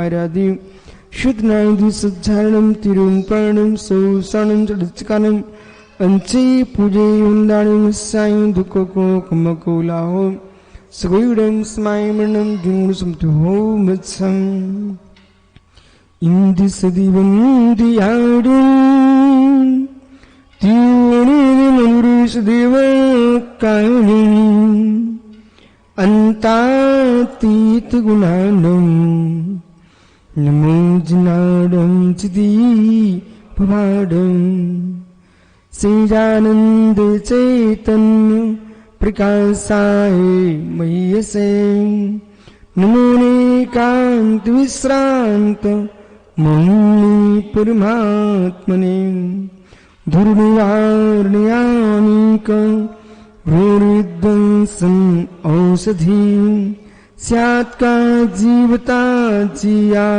आराधि शुद्धनादि सज्जारणं तिरुपर्णं सौसरणं चढ़चकानं अंचे पूजे उन्दाणं साईं दुखको कमकोलाहो सगोइडं स्मायमनं जुनुसमतुहो मत्सं इंदि सदिवं दियाडं तिरुवनेरमनुरेश देवकाणं अंतातीत गुणानं नमो जिनाडं चिदी पवाडं श्रीजानंद चैतन्य प्रकाशाय मय्यसे नमो नेकांत विश्रांत मौनि परमात्मने दुर्निवारण्यानिक रोरिद्वंसं औषधि स्यात् का जीवता जिया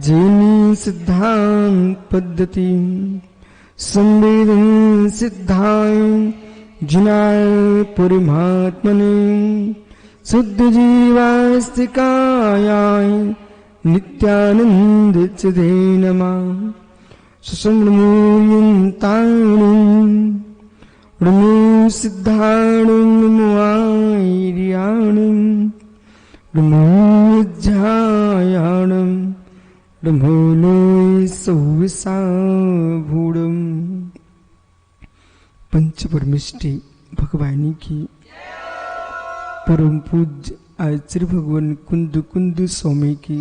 जेनी सिद्धांत पद्धति संवेदन सिद्धाय जुनाय परमात्मने शुद्ध जीवास्तिकायाय नित्यानंद चिदे नमः सुसमूयन्ताणं नमो सिद्धाणं मुआयर्याणं नमो ज्ञायाणं नमो लोय सौविसाभूडं पंच परमिष्टि भगवानी की परम पूज्य आचार्य भगवान कुंद कुंद स्वामी की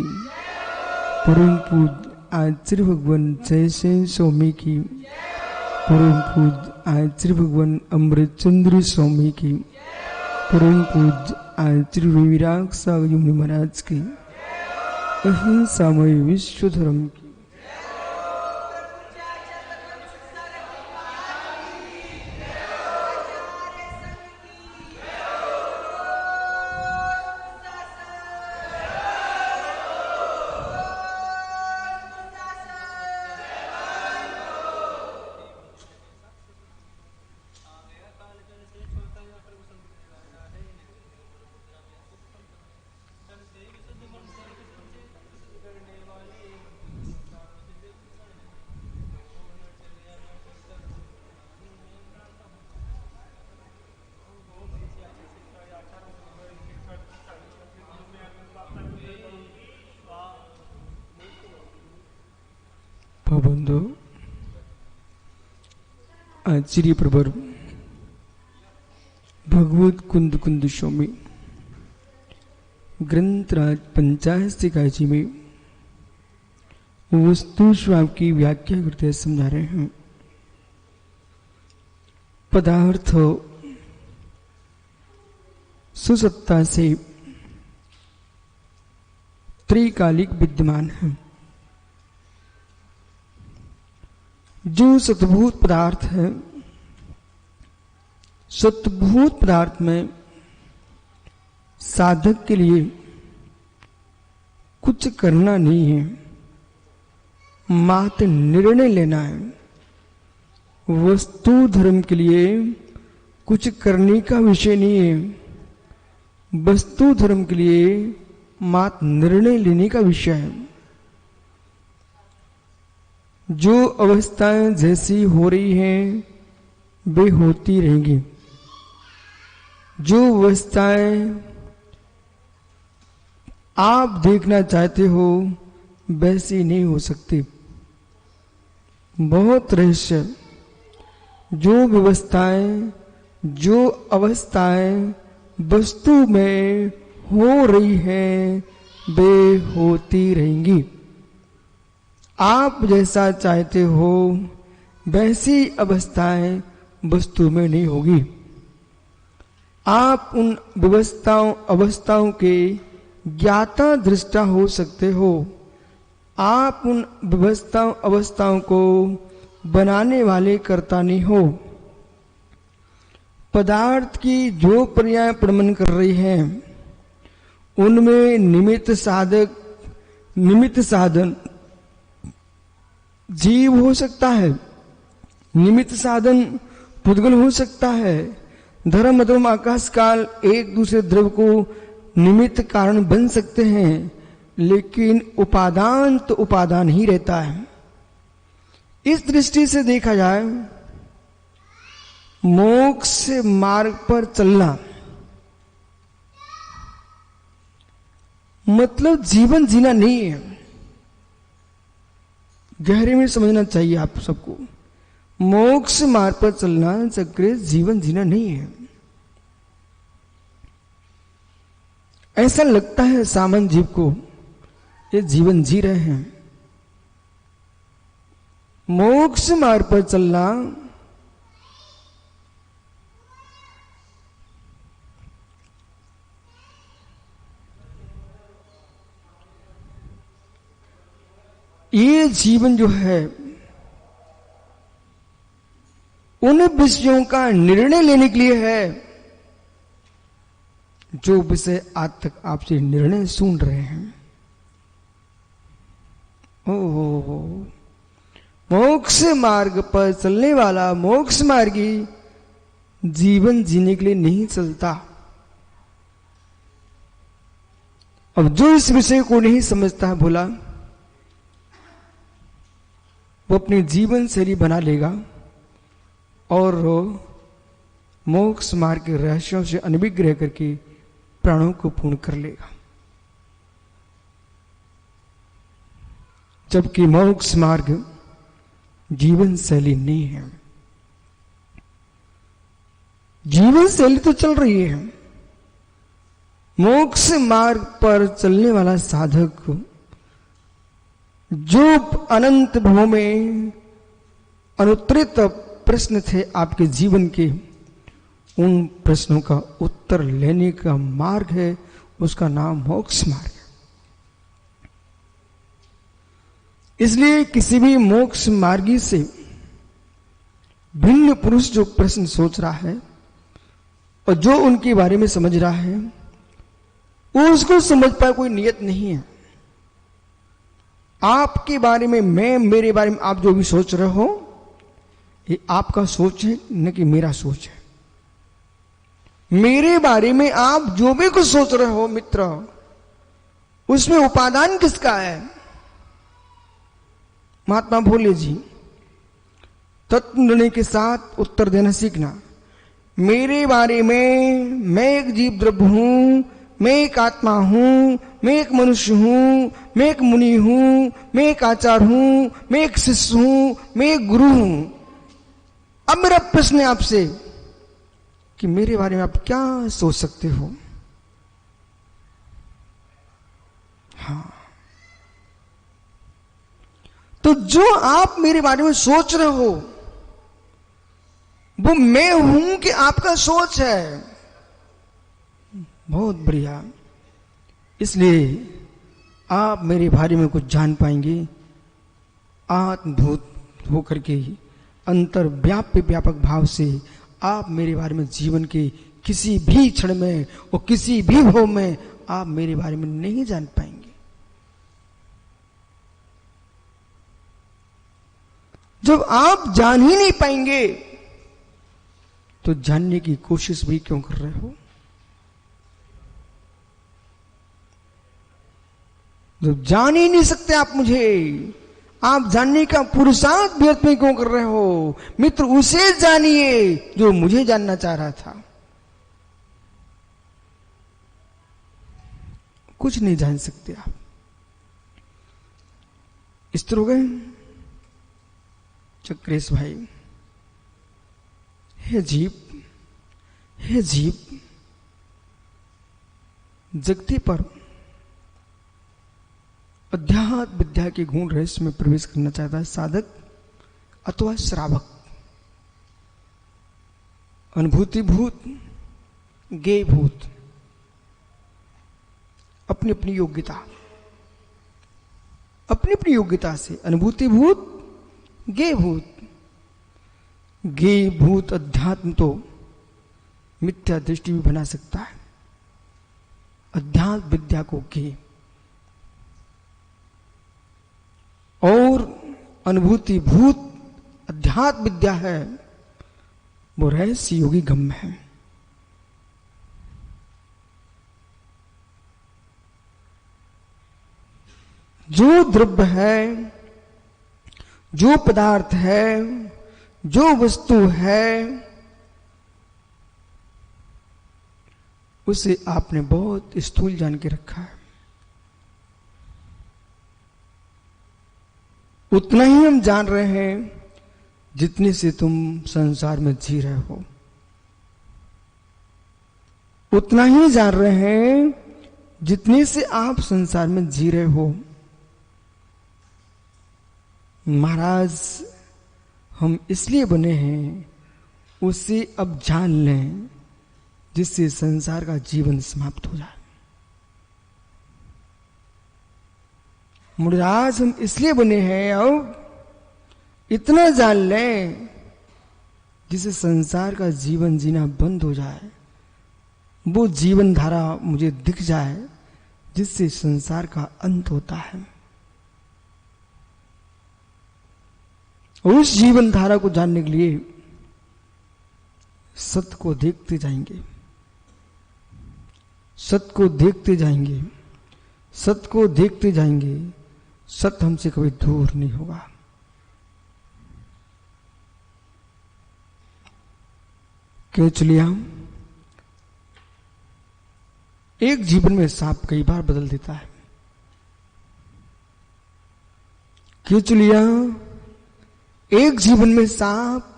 परम पूज्य आचार्य भगवान जयसे स्वामी की परम पूज्य आचार्य भगवान अमृतचंद्र स्वामी की परम पूज्य आचार्य विराग सागर मुनि महाराज की अहिंसामय विश्व धर्म की बंधु आचार्य प्रवर भगवत कुंद कुंद स्वामी ग्रंथराज पंचाशतिकाय जी में वस्तु स्वाम की व्याख्या करते समझा रहे हैं। पदार्थ सुसत्ता से त्रिकालिक विद्यमान है। जो सतभूत पदार्थ है, सतभूत पदार्थ में साधक के लिए कुछ करना नहीं है, मात्र निर्णय लेना है। वस्तु धर्म के लिए कुछ करने का विषय नहीं है, वस्तु धर्म के लिए मात्र निर्णय लेने का विषय है। जो अवस्थाएं जैसी हो रही हैं वे होती रहेंगी। जो अवस्थाएं आप देखना चाहते हो वैसी नहीं हो सकती। बहुत रहस्य। जो व्यवस्थाएं, जो अवस्थाएं वस्तु में हो रही हैं वे होती रहेंगी। आप जैसा चाहते हो वैसी अवस्थाएं वस्तु में नहीं होगी। आप उन अवस्थाओं के ज्ञाता दृष्टा हो सकते हो। आप उन अवस्थाओं को बनाने वाले कर्ता नहीं हो। पदार्थ की जो पर्याय प्रमाण कर रही हैं उनमें निमित्त साधक, निमित्त साधन जीव हो सकता है, निमित्त साधन पुद्गल हो सकता है। धर्म अधर्म आकाश काल एक दूसरे द्रव्य को निमित्त कारण बन सकते हैं, लेकिन उपादान तो उपादान ही रहता है। इस दृष्टि से देखा जाए, मोक्ष मार्ग पर चलना मतलब जीवन जीना नहीं है। गहरे में समझना चाहिए आप सबको। मोक्ष मार्ग पर चलना चक्र जीवन जीना नहीं है। ऐसा लगता है सामान्य जीव को ये जीवन जी रहे हैं। मोक्ष मार्ग पर चलना ये जीवन जो है उन विषयों का निर्णय लेने के लिए है जो विषय आज तक आपसे निर्णय सुन रहे हैं। ओहो, मोक्ष मार्ग पर चलने वाला मोक्ष मार्गी जीवन जीने के लिए नहीं चलता। अब जो इस विषय को नहीं समझता है भोला, वो अपनी जीवन शैली बना लेगा और मोक्ष मार्ग के रहस्यों से अनभिज्ञ करके प्राणों को पूर्ण कर लेगा। जबकि मोक्ष मार्ग जीवन शैली नहीं है। जीवन शैली तो चल रही है। मोक्ष मार्ग पर चलने वाला साधक जो अनंत भवों में अनुत्तरित प्रश्न थे आपके जीवन के, उन प्रश्नों का उत्तर लेने का मार्ग है, उसका नाम मोक्ष मार्ग है। इसलिए किसी भी मोक्ष मार्गी से भिन्न पुरुष जो प्रश्न सोच रहा है और जो उनके बारे में समझ रहा है, वो उसको समझ पाए कोई नियत नहीं है। आपके बारे में मैं, मेरे बारे में आप जो भी सोच रहे हो, ये आपका सोच है, न कि मेरा सोच है। मेरे बारे में आप जो भी कुछ सोच रहे हो मित्र, उसमें उपादान किसका है? महात्मा भोले जी, तत्व निर्णय के साथ उत्तर देना सीखना। मेरे बारे में मैं एक जीव द्रव्य हूं, मैं एक आत्मा हूं, मैं एक मनुष्य हूं, मैं एक मुनि हूं, मैं एक आचार्य हूं, मैं एक शिष्य हूं, मैं एक गुरु हूं। अब मेरा प्रश्न है आपसे कि मेरे बारे में आप क्या सोच सकते हो? हाँ, तो जो आप मेरे बारे में सोच रहे हो वो मैं हूं कि आपका सोच है? बहुत बढ़िया। इसलिए आप मेरे बारे में कुछ जान पाएंगे आत्मभूत होकर के, अंतर्व्याप्य व्यापक भाव से आप मेरे बारे में जीवन के किसी भी क्षण में और किसी भी भाव में आप मेरे बारे में नहीं जान पाएंगे। जब आप जान ही नहीं पाएंगे तो जानने की कोशिश भी क्यों कर रहे हो? जब जान ही नहीं सकते आप मुझे, आप जानने का पुरुषार्थ व्यर्थ में क्यों कर रहे हो? मित्र, उसे जानिए जो मुझे जानना चाह रहा था। कुछ नहीं जान सकते आप। स्थिर हो गए चक्रेश भाई? हे जीव, हे जीव, जगती पर अध्यात्म विद्या के गुण रहस्य में प्रवेश करना चाहता है साधक अथवा श्रावक। अनुभूति भूत, ज्ञेय भूत, अपनी अपनी योग्यता, अपनी अपनी योग्यता से अनुभूति भूत, ज्ञेय भूत। ज्ञेय भूत अध्यात्म तो मिथ्या दृष्टि भी बना सकता है। अध्यात्म विद्या को ज्ञेय और अनुभूति भूत अध्यात्म विद्या है, वो रहस्य योगी गम्य है। जो द्रव्य है, जो पदार्थ है, जो वस्तु है, उसे आपने बहुत स्थूल जान के रखा है। उतना ही हम जान रहे हैं जितने से तुम संसार में जी रहे हो। उतना ही जान रहे हैं जितने से आप संसार में जी रहे हो। महाराज, हम इसलिए बने हैं उसे अब जान लें जिससे संसार का जीवन समाप्त हो जाए। महाराज, हम इसलिए बने हैं अब इतना जान लें जिससे संसार का जीवन जीना बंद हो जाए। वो जीवन धारा मुझे दिख जाए जिससे संसार का अंत होता है। उस जीवन धारा को जानने के लिए सत्य को देखते जाएंगे, सत्य को देखते जाएंगे, सत्य को देखते जाएंगे। सत्य हमसे कभी दूर नहीं होगा। केचुलिया, एक जीवन में सांप कई बार बदल देता है। केचुलिया, एक जीवन में सांप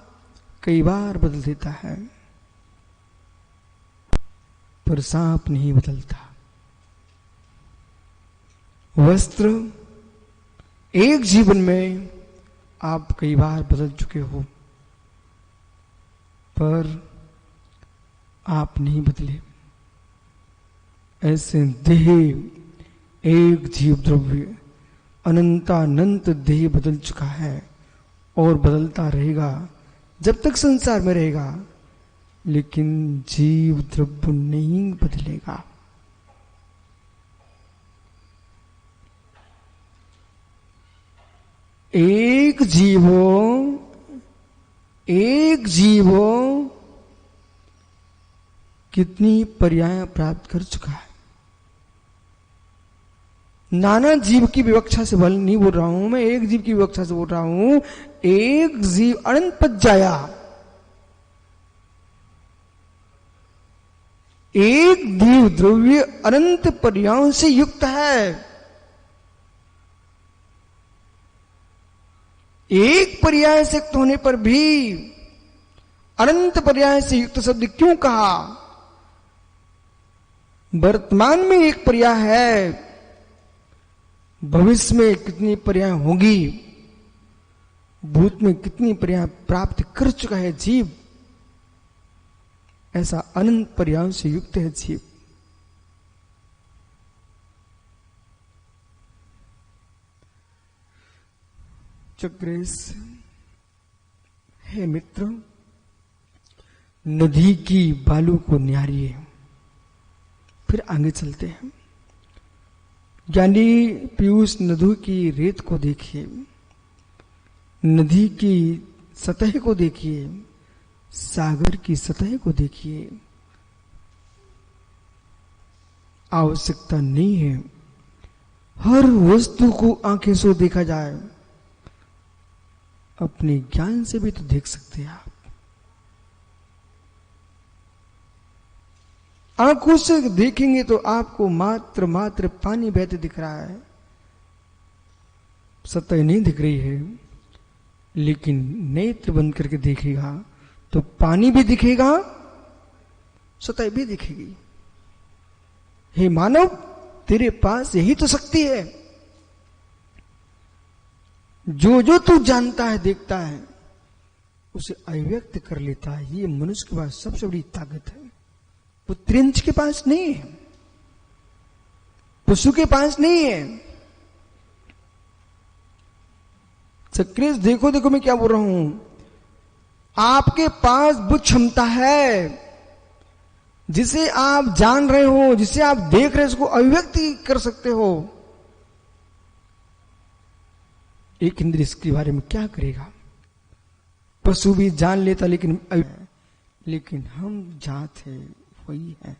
कई बार बदल देता है, पर सांप नहीं बदलता। वस्त्र, एक जीवन में आप कई बार बदल चुके हो, पर आप नहीं बदले। ऐसे देह, एक जीव द्रव्य अनंतानंत देह बदल चुका है और बदलता रहेगा जब तक संसार में रहेगा, लेकिन जीव द्रव्य नहीं बदलेगा। एक जीवो कितनी पर्याय प्राप्त कर चुका है। नाना जीव की विवक्षा से बल नहीं बोल रहा हूं मैं, एक जीव की विवक्षा से बोल रहा हूं। एक जीव अनंत पद जाया, एक जीव द्रव्य अनंत पर्यायों से युक्त है। एक पर्याय से युक्त होने पर भी अनंत पर्याय से युक्त शब्द क्यों कहा? वर्तमान में एक पर्याय है, भविष्य में कितनी पर्याय होगी, भूत में कितनी पर्याय प्राप्त कर चुका है जीव। ऐसा अनंत पर्यायों से युक्त है जीव। चक्रेश, हे मित्र, नदी की बालू को निहारिए, फिर आगे चलते हैं। ज्ञानी पीयूष नदी की रेत को देखिए, नदी की सतह को देखिए, सागर की सतह को देखिए। आवश्यकता नहीं है हर वस्तु को आंखें से देखा जाए, अपने ज्ञान से भी तो देख सकते हैं आप। आंखों से देखेंगे तो आपको मात्र पानी बहते दिख रहा है, सतह नहीं दिख रही है। लेकिन नेत्र बंद करके देखेगा तो पानी भी दिखेगा, सतह भी दिखेगी। हे मानव, तेरे पास यही तो शक्ति है। जो जो तू जानता है, देखता है, उसे अभिव्यक्त कर लेता है। ये मनुष्य के पास सबसे बड़ी ताकत है। वो त्रिंच के पास नहीं है, पशु के पास नहीं है। चक्रेश, देखो देखो मैं क्या बोल रहा हूं। आपके पास वो क्षमता है जिसे आप जान रहे हो, जिसे आप देख रहे हो, उसको अभिव्यक्ति कर सकते हो। एक इंद्रिय इसके बारे में क्या करेगा? पशु भी जान लेता, लेकिन हम जहां थे वही है।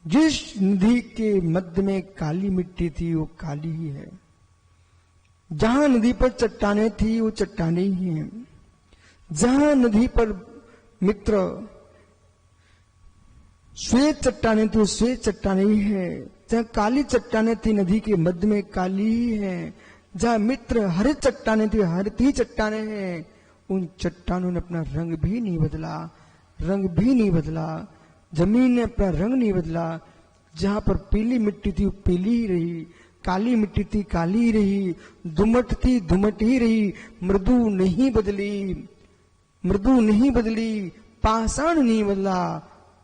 जिस नदी के मध्य में काली मिट्टी थी वो काली ही है, जहां नदी पर चट्टाने थी वो चट्टाने ही हैं, जहां नदी पर मित्र श्वेत चट्टाने थी वो श्वेत चट्टाने ही है, जहां काली चट्टाने थी नदी के मध्य में काली ही है, जहां मित्र हरित चट्टाने थी हरित ही चट्टाने हैं। उन चट्टानों ने अपना रंग भी नहीं बदला, रंग भी नहीं बदला, जमीन ने अपना रंग नहीं बदला। जहां पर पीली मिट्टी थी वो पीली ही रही, काली मिट्टी थी काली ही रही, दुमट थी दुमट ही रही, मृदु नहीं बदली, मृदु नहीं बदली, पाषाण नहीं बदला,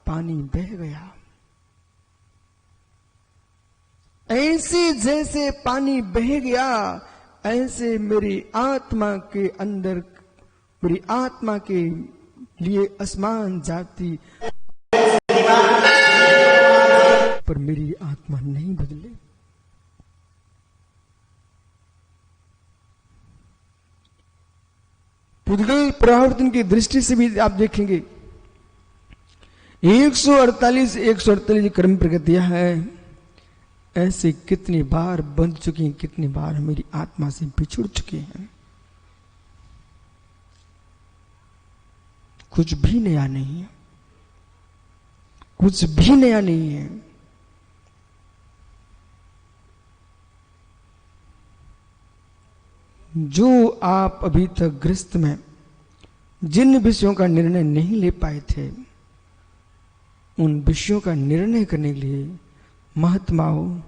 पानी बह गया। ऐसे जैसे पानी बह गया ऐसे मेरी आत्मा के अंदर, मेरी आत्मा के लिए आसमान जाती, पर मेरी आत्मा नहीं बदले। पुद्गल परावर्तन की दृष्टि से भी आप देखेंगे 148 कर्म प्रगतियां हैं, ऐसे कितनी बार बंध चुकी हैं, कितनी बार मेरी आत्मा से बिछुड़ चुके हैं। कुछ भी नया नहीं है, कुछ भी नया नहीं है। जो आप अभी तक गृहस्थ में जिन विषयों का निर्णय नहीं ले पाए थे, उन विषयों का निर्णय करने के लिए महात्माओं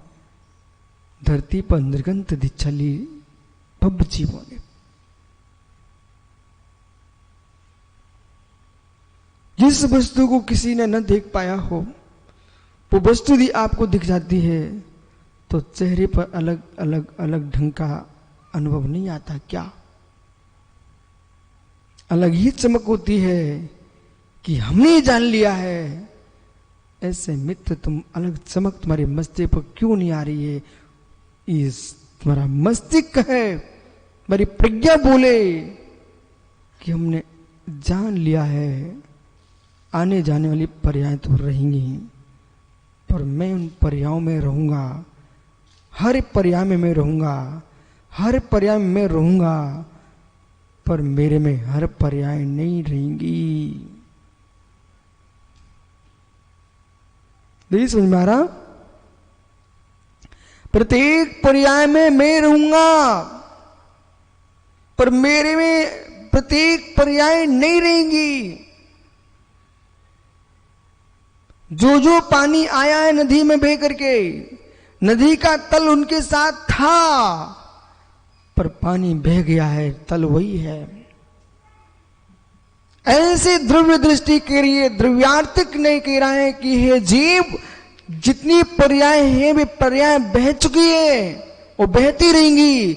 धरती पर निर्गंत दीक्षा ली भव जीवों ने। जिस वस्तु को किसी ने न देख पाया हो, वो वस्तु यदि आपको दिख जाती है तो चेहरे पर अलग अलग अलग ढंग का अनुभव नहीं आता क्या? अलग ही चमक होती है कि हमने जान लिया है। ऐसे मित्र तुम अलग चमक तुम्हारे मस्तिष्क पर क्यों नहीं आ रही है? इस तुम्हारा मस्तिष्क है, तुम्हारी प्रज्ञा बोले कि हमने जान लिया है। आने जाने वाली पर्याय तो रहेंगी, पर मैं उन पर्यायों में रहूंगा, हर पर्याय में मैं रहूंगा, हर पर्याय में मैं रहूंगा, पर मेरे में हर पर्याय नहीं रहेंगी। नहीं समझ में आ रहा? प्रत्येक पर्याय में मैं रहूंगा, पर मेरे में प्रत्येक पर्याय नहीं रहेंगी। जो जो पानी आया है नदी में बह करके, नदी का तल उनके साथ था, पर पानी बह गया है, तल वही है। ऐसे द्रव्य दृष्टि के लिए द्रव्यार्थिक नहीं कह रहा है कि हे जीव, जितनी पर्याय है वे पर्याय बह चुकी है, वो बहती रहेंगी,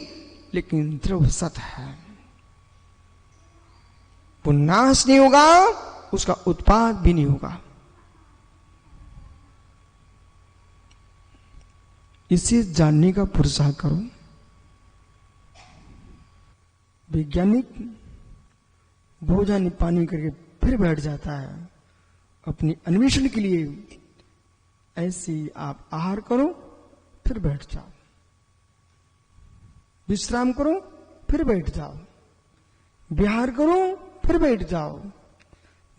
लेकिन द्रव्य सत है, वो नाश नहीं होगा, उसका उत्पाद भी नहीं होगा। इसे जानने का पुरुषार्थ करो। वैज्ञानिक भोजन पानी करके फिर बैठ जाता है अपनी अन्वेषण के लिए। ऐसे आप आहार करो फिर बैठ जाओ, विश्राम करो फिर बैठ जाओ, विहार करो फिर बैठ जाओ,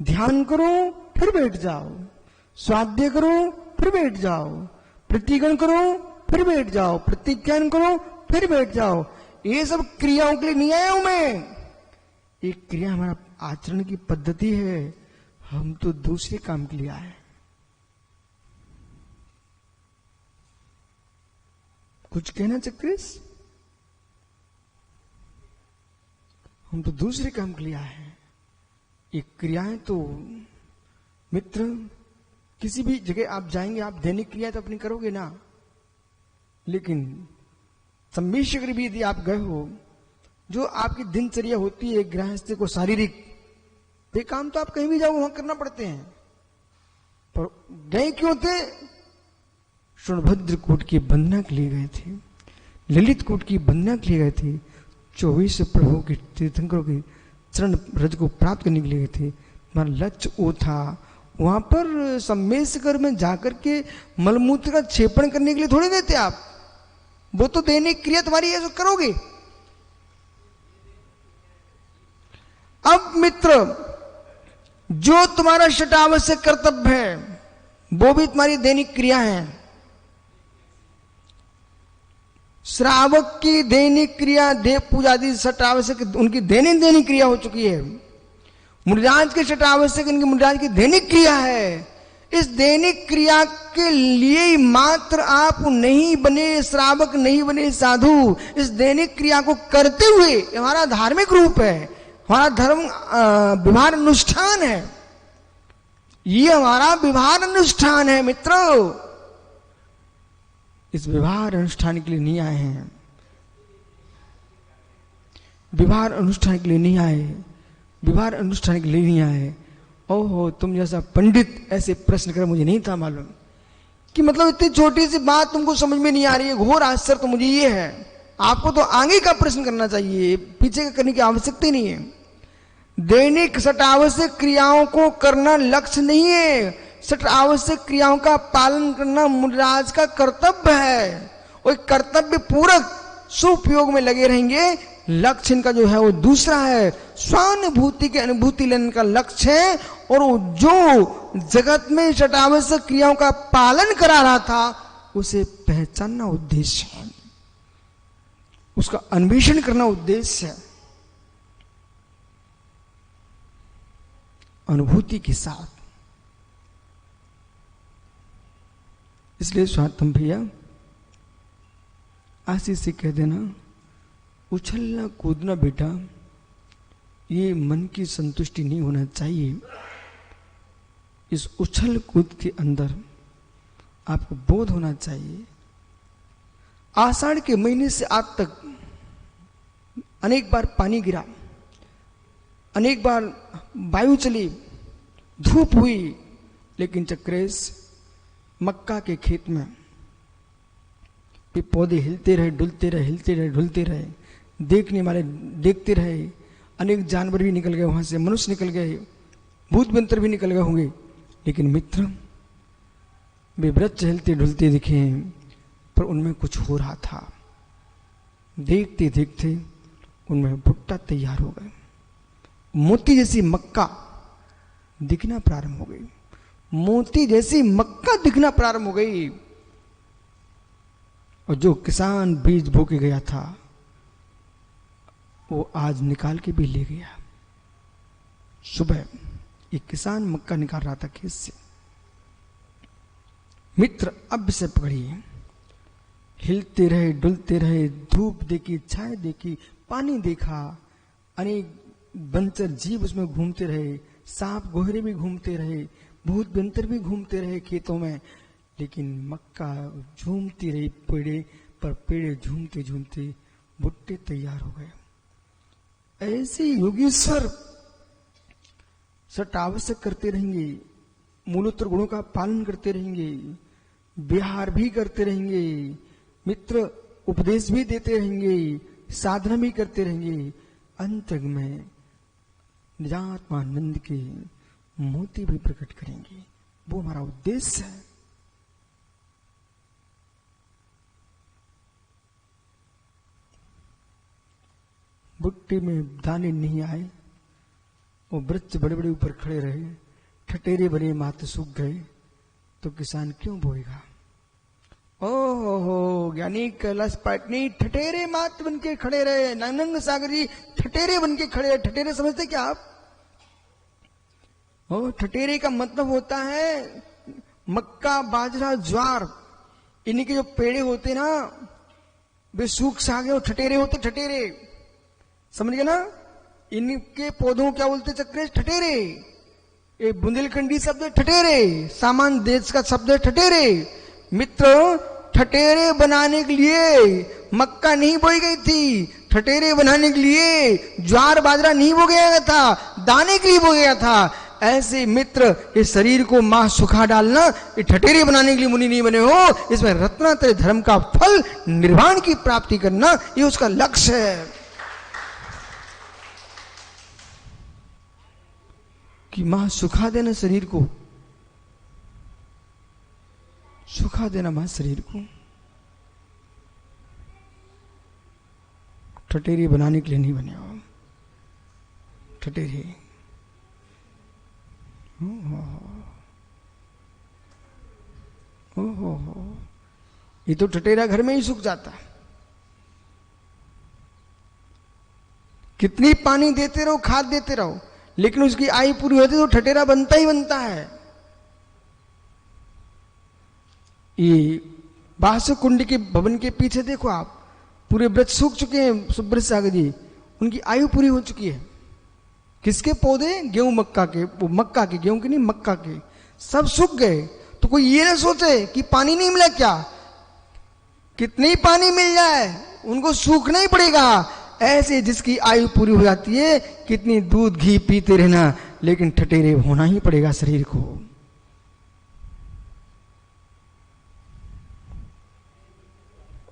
ध्यान करो फिर बैठ जाओ, स्वाध्याय करो फिर बैठ जाओ, प्रतिगण करो फिर बैठ जाओ, प्रतिज्ञान करो फिर बैठ जाओ। ये सब क्रियाओं के लिए नहीं आया हूं मैं। एक क्रिया हमारा आचरण की पद्धति है, हम तो दूसरे काम के लिए आए। कुछ कहना चक्रिस? हम तो दूसरे काम के लिए आए हैं। ये क्रियाएं तो मित्र, किसी भी जगह आप जाएंगे, आप दैनिक क्रिया तो अपनी करोगे ना, लेकिन सम्मेशकर भी यदि आप गए हो, जो आपकी दिनचर्या होती है गृहस्थ को शारीरिक, वे काम तो आप कहीं भी जाओ वहां करना पड़ते हैं, पर गए क्यों थे? सोनभद्र कूट की वंदना के लिए गए थे, ललित कूट की वंदना के लिए गए थे, 24 प्रभु के तीर्थंकरों के चरण रज को प्राप्त करने के लिए गए थे। तुम्हारा लक्ष्य वो था, वहां पर सम्मेशकर में जाकर के मलमूत्र का क्षेपण करने के लिए थोड़ी देते आप, वो तो दैनिक क्रिया तुम्हारी है जो करोगे। अब मित्र, जो तुम्हारा षटावश्यक कर्तव्य है वो भी तुम्हारी दैनिक क्रिया है। श्रावक की दैनिक क्रिया देव पूजा आदि षटावश्यक उनकी दैनिक क्रिया हो चुकी है। मुनिराज के षटावश्यक इनकी मुनिराज की दैनिक क्रिया है। इस दैनिक क्रिया के लिए ही मात्र आप नहीं बने श्रावक, नहीं बने साधु। इस दैनिक क्रिया को करते हुए हमारा धार्मिक रूप है, हमारा धर्म व्यवहार अनुष्ठान है। ये हमारा व्यवहार अनुष्ठान है मित्रों। इस व्यवहार अनुष्ठान के लिए नहीं आए हैं, व्यवहार अनुष्ठान के लिए नहीं आए, व्यवहार अनुष्ठान के लिए नहीं आए। ओहो, तुम जैसा पंडित ऐसे प्रश्न कर, मुझे नहीं था मालूम कि मतलब इतनी छोटी सी बात तुमको समझ में नहीं आ रही है। घोर आश्चर्य तो मुझे ये है। आपको तो आगे का प्रश्न करना चाहिए, पीछे का करने की आवश्यकता ही नहीं है। दैनिक षटावश्यक क्रियाओं को करना लक्ष्य नहीं है, षटावश्यक क्रियाओं का पालन करना मुनिराज का कर्तव्य है। और कर्तव्य पूरक सुपयोग में लगे रहेंगे। लक्ष्य इनका जो है वो दूसरा है, स्वानुभूति की अनुभूति लेने का लक्ष्य है। और वो जो जगत में षटावश्यक क्रियाओं का पालन करा रहा था उसे पहचानना उद्देश्य है, उसका अन्वेषण करना उद्देश्य है। अनुभूति के साथ। इसलिए स्वातम भैया आशीष से कह देना, उछलना कूदना बेटा ये मन की संतुष्टि नहीं होना चाहिए। इस उछल कूद के अंदर आपको बोध होना चाहिए। आषाढ़ के महीने से आज तक अनेक बार पानी गिरा, अनेक बार वायु चली, धूप हुई, लेकिन चक्रेश मक्का के खेत में ये पौधे हिलते रहे, डुलते रहे, हिलते रहे, डुलते रहे। देखने वाले देखते रहे। अनेक जानवर भी निकल गए वहां से, मनुष्य निकल गए, भूत बंतर भी निकल गए होंगे। लेकिन मित्र, वे वृक्ष हिलते डुलते दिखे, पर उनमें कुछ हो रहा था। देखते देखते उनमें भुट्टा तैयार हो गए। मोती जैसी मक्का दिखना प्रारंभ हो गई। मोती जैसी मक्का दिखना प्रारंभ हो गई। और जो किसान बीज बो के गया था वो आज निकाल के भी ले गया। सुबह एक किसान मक्का निकाल रहा था खेत से। मित्र, अब से पकड़िए। हिलते रहे, डुलते रहे, धूप देखी, छाया देखी, पानी देखा, अनेक बंचर जीव उसमें घूमते रहे, सांप गोहरे भी घूमते रहे, भूत बंतर भी घूमते रहे खेतों में। लेकिन मक्का झूमती रही पेड़े पर, पेड़े झूमते झूमते भुट्टे तैयार हो गए। ऐसे योगीश्वर षटावश्यक करते रहेंगे, मूलोत्तर गुणों का पालन करते रहेंगे, विहार भी करते रहेंगे, मित्र उपदेश भी देते रहेंगे, साधना भी करते रहेंगे। अंत में निजात्मानंद के मोती भी प्रकट करेंगे। वो हमारा उद्देश्य है। भुट्टे में दाने नहीं आए, वो वृक्ष बड़े बड़े ऊपर खड़े रहे, ठटेरे बने, मात्र सूख गए, तो किसान क्यों बोएगा? ओहो, ज्ञानी कैलाश पाटनी ठटेरे मात्र बन के खड़े रहे। नंदन सागर जी ठटेरे बन के खड़े। ठटेरे समझते क्या आप? ठटेरे का मतलब होता है मक्का, बाजरा, ज्वार, इन्हीं के जो पेड़े होते ना, वे सूख सागे और ठटेरे होते। ठटेरे समझ गए ना? इनके पौधों क्या बोलते चक्रेश? ठटेरे। ये बुंदेलखंडी शब्द है ठटेरे, सामान देश का शब्द है ठटेरे। मित्र, ठटेरे बनाने के लिए मक्का नहीं बोई गई थी, ठटेरे बनाने के लिए ज्वार बाजरा नहीं बो गया था, दाने के लिए बो गया था। ऐसे मित्र, इस शरीर को मां सुखा डालना, ये ठटेरे बनाने के लिए मुनि नहीं बने हो। इसमें रत्नात्रय धर्म का फल निर्वाण की प्राप्ति करना, ये उसका लक्ष्य है। कि मां सुखा देना शरीर को, सुखा देना मां शरीर को। ठटेरी बनाने के लिए नहीं बने हो, ठटेरी। ओहो, ये तो ठटेरा घर में ही सूख जाता। कितनी पानी देते रहो, खाद देते रहो, लेकिन उसकी आयु पूरी होती तो ठटेरा बनता ही बनता है। ये बासु कुंड के भवन के पीछे देखो आप, पूरे वृक्ष सूख चुके हैं। सुब्रत सागर जी, उनकी आयु पूरी हो चुकी है। किसके पौधे? गेहूं मक्का के, वो मक्का के, गेहूं के नहीं मक्का के, सब सूख गए। तो कोई ये ना सोचे कि पानी नहीं मिला क्या, कितनी पानी मिल जाए उनको सूखना ही पड़ेगा। ऐसे जिसकी आयु पूरी हो जाती है, कितनी दूध घी पीते रहना, लेकिन ठटेरे होना ही पड़ेगा शरीर को।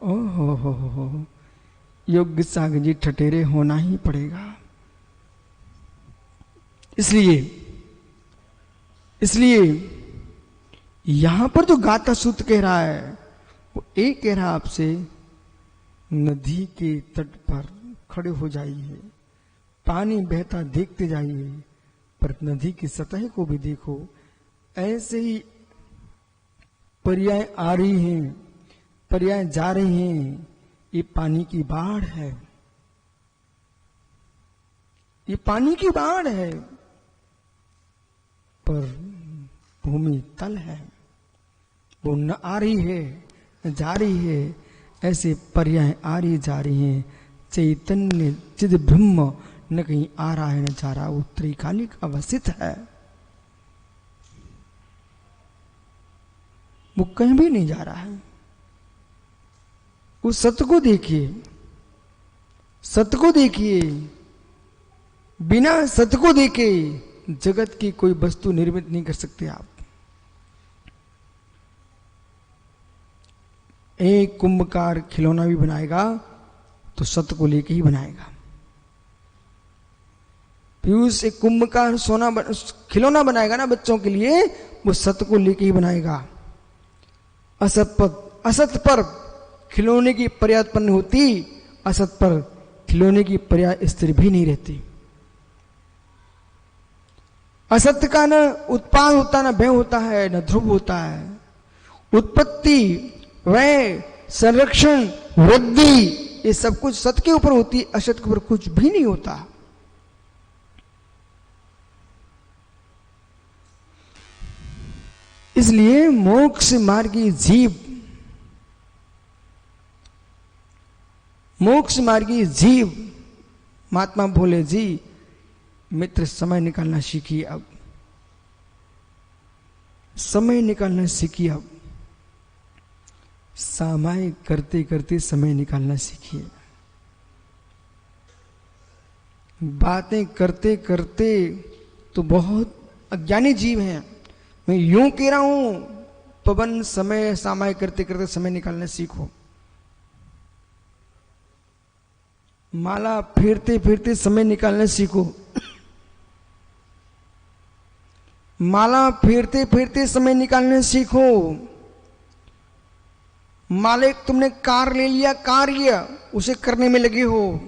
ओहो हो, योग्य सागर जी, ठटेरे होना ही पड़ेगा। इसलिए यहां पर जो गाता सूत्र कह रहा है, वो एक कह रहा आपसे, नदी के तट पर खड़े हो जाइए, पानी बहता देखते जाइए, पर नदी की सतह को भी देखो। ऐसे ही पर्याय आ रही हैं, पर्याय जा रही हैं। ये पानी की बाढ़ है, ये पानी की बाढ़ है, पर भूमि तल है, वो न आ रही है न जा रही है। ऐसे पर्याय आ रही जा रही हैं। चैतन्य चिद ब्रह्म न कहीं आ रहा है न जा रहा, वो त्रिकालिक अवस्थित है, वो कहीं भी नहीं जा रहा है। उस सत्य को देखिए, सत्य को देखिए। बिना सत्य को देखे जगत की कोई वस्तु निर्मित नहीं कर सकते आप। एक कुंभकार खिलौना भी बनाएगा तो सत्य को लेके ही बनाएगा। पीयूष एक कुंभकार खिलौना बनाएगा ना बच्चों के लिए, वो सत्य को लेके ही बनाएगा। असत पर खिलौने की पर्याय उत्पन्न होती, असत पर खिलौने की पर्याय स्थिर भी नहीं रहती। असत्य का न उत्पाद होता, न भय होता है, न ध्रुव होता है। उत्पत्ति, व्यय, संरक्षण, वृद्धि, ये सब कुछ सत्य के ऊपर होती, असत्य के ऊपर कुछ भी नहीं होता। इसलिए मोक्ष मार्गी जीव, मोक्ष मार्गी जीव, महात्मा बोले जी मित्र समय निकालना सीखिए। अब समय निकालना सीखिए। अब सामायिक करते करते समय निकालना सीखिए। बातें करते करते तो बहुत अज्ञानी जीव हैं। मैं यूं कह रहा हूं, पवन समय सामायिक करते करते समय निकालना सीखो। माला फेरते फेरते समय निकालना सीखो। माला फेरते फेरते समय निकालना सीखो। माले तुमने कार ले लिया, कार्य उसे करने में लगे हो।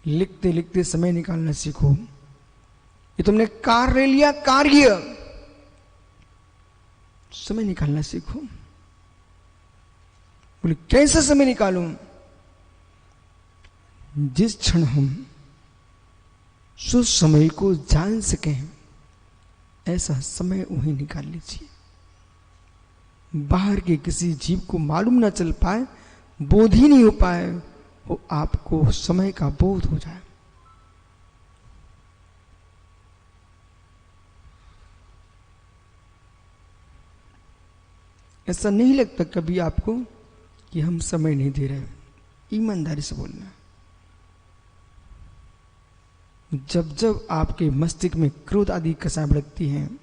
लिखते लिखते समय निकालना सीखो। ये तुमने कार ले लिया, कार्य, समय निकालना सीखो। बोले कैसे समय निकालूं? जिस क्षण हम समय को जान सकें, ऐसा समय वहीं निकाल लीजिए। बाहर के किसी जीव को मालूम ना चल पाए, बोध ही नहीं हो पाए, वो आपको समय का बोध हो जाए। ऐसा नहीं लगता कभी आपको कि हम समय नहीं दे रहे? ईमानदारी से बोलना। जब जब आपके मस्तिष्क में क्रोध आदि कसाएं भड़कती हैं,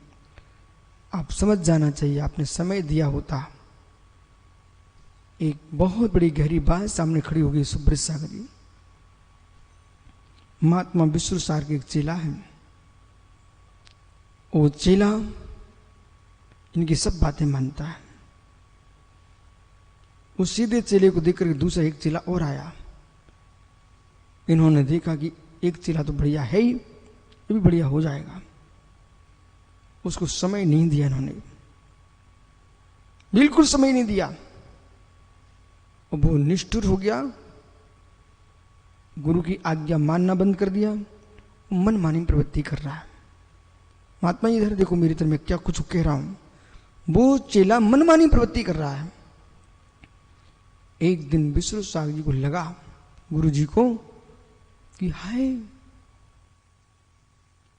आप समझ जाना चाहिए आपने समय दिया होता। एक बहुत बड़ी गहरी बात सामने खड़ी हो गई। सुब्रत सागर जी महात्मा विष्णु सार के एक चेला है। वो चेला इनकी सब बातें मानता है। उस सीधे चेले को देखकर दूसरा एक चेला और आया। इन्होंने देखा कि एक चेला तो बढ़िया है ही, ये भी बढ़िया हो जाएगा। उसको समय नहीं दिया इन्होंने, बिल्कुल समय नहीं दिया। और वो निष्ठुर हो गया, गुरु की आज्ञा मानना बंद कर दिया, मनमानी प्रवृत्ति कर रहा है। महात्मा इधर देखो मेरी तरफ, मैं क्या कुछ कह रहा हूं। वो चेला मनमानी प्रवृत्ति कर रहा है। एक दिन विष्णु सागर जी को लगा, गुरु जी को, कि हाय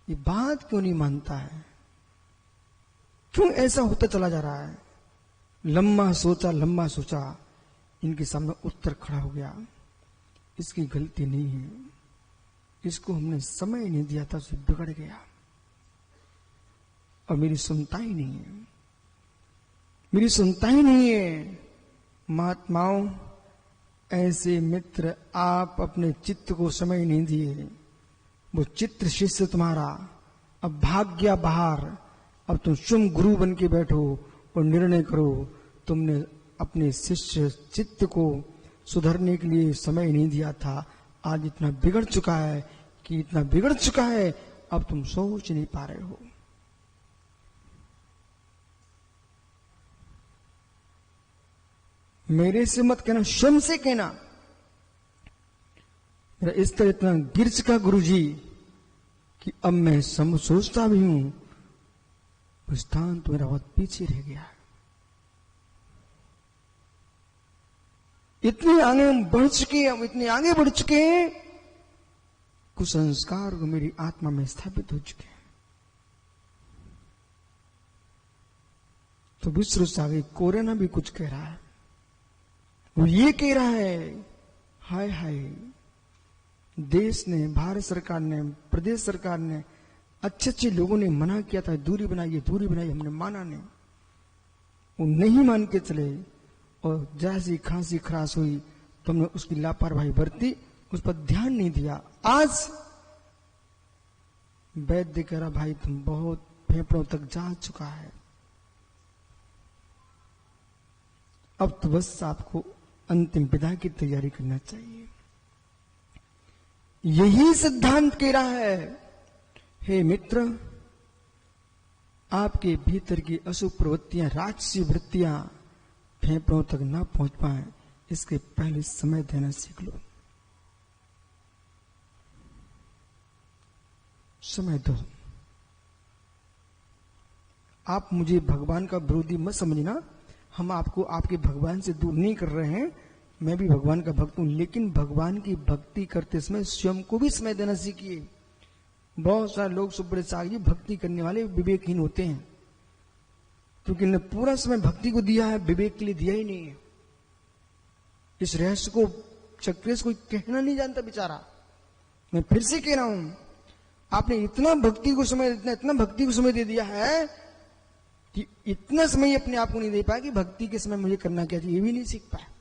ये बात क्यों नहीं मानता है, क्यों ऐसा होता चला जा रहा है। लंबा सोचा, इनके सामने उत्तर खड़ा हो गया, इसकी गलती नहीं है, इसको हमने समय नहीं दिया था, उसे बिगड़ गया और मेरी सुनता ही नहीं है, मेरी सुनता ही नहीं है। महात्माओं, ऐसे मित्र आप अपने चित्त को समय नहीं दिए, वो चित्र शिष्य तुम्हारा अब भाग गया बाहर। अब तुम स्वयं गुरु बन के बैठो और निर्णय करो। तुमने अपने शिष्य चित्त को सुधरने के लिए समय नहीं दिया था, आज इतना बिगड़ चुका है कि इतना बिगड़ चुका है अब तुम सोच नहीं पा रहे हो। मेरे से मत कहना, स्वयं से कहना। मेरा इस तरह इतना गिर चुका गुरु जी कि अब मैं सोचता भी हूं स्थान तो मेरा बहुत पीछे रह गया है। इतने आगे हम बढ़ चुके हैं, हम इतने आगे बढ़ चुके हैं, कुछ संस्कार को मेरी आत्मा में स्थापित हो चुके हैं। तो विष्णु सागर कोरेना भी कुछ कह रहा है। वो ये कह रहा है, हाय हाय, देश ने, भारत सरकार ने, प्रदेश सरकार ने, अच्छे अच्छे लोगों ने मना किया था, दूरी बनाइए, हमने माना नहीं। वो नहीं मान के चले और जैसी खांसी खराश हुई तो हमने उसकी लापरवाही बरती, उस पर ध्यान नहीं दिया। आज वैद्य कह रहा, भाई तुम बहुत फेफड़ों तक जा चुका है, अब तो बस आपको अंतिम विदाई की तैयारी करना चाहिए। यही सिद्धांत कह रहा है, हे मित्र, आपके भीतर की अशुभ प्रवृत्तियां, राजसी वृत्तियां फेफड़ों तक ना पहुंच पाए, इसके पहले समय देना सीख लो। समय दो। आप मुझे भगवान का विरोधी मत समझना, हम आपको आपके भगवान से दूर नहीं कर रहे हैं, मैं भी भगवान का भक्त हूं, लेकिन भगवान की भक्ति करते समय स्वयं को भी समय देना सीखिए। बहुत सारे लोग सुब्रत सागर जी भक्ति करने वाले विवेकहीन होते हैं, क्योंकि ने पूरा समय भक्ति को दिया है, विवेक के लिए दिया ही नहीं है। इस रहस्य को चक्रेश कोई कहना नहीं जानता बेचारा। मैं फिर से कह रहा हूं, आपने इतना भक्ति को समय, इतना भक्ति को समय दे दिया है कि इतना समय अपने आप को नहीं दे पाया कि भक्ति के समय मुझे करना क्या चाहिए, ये भी नहीं सीख पाया।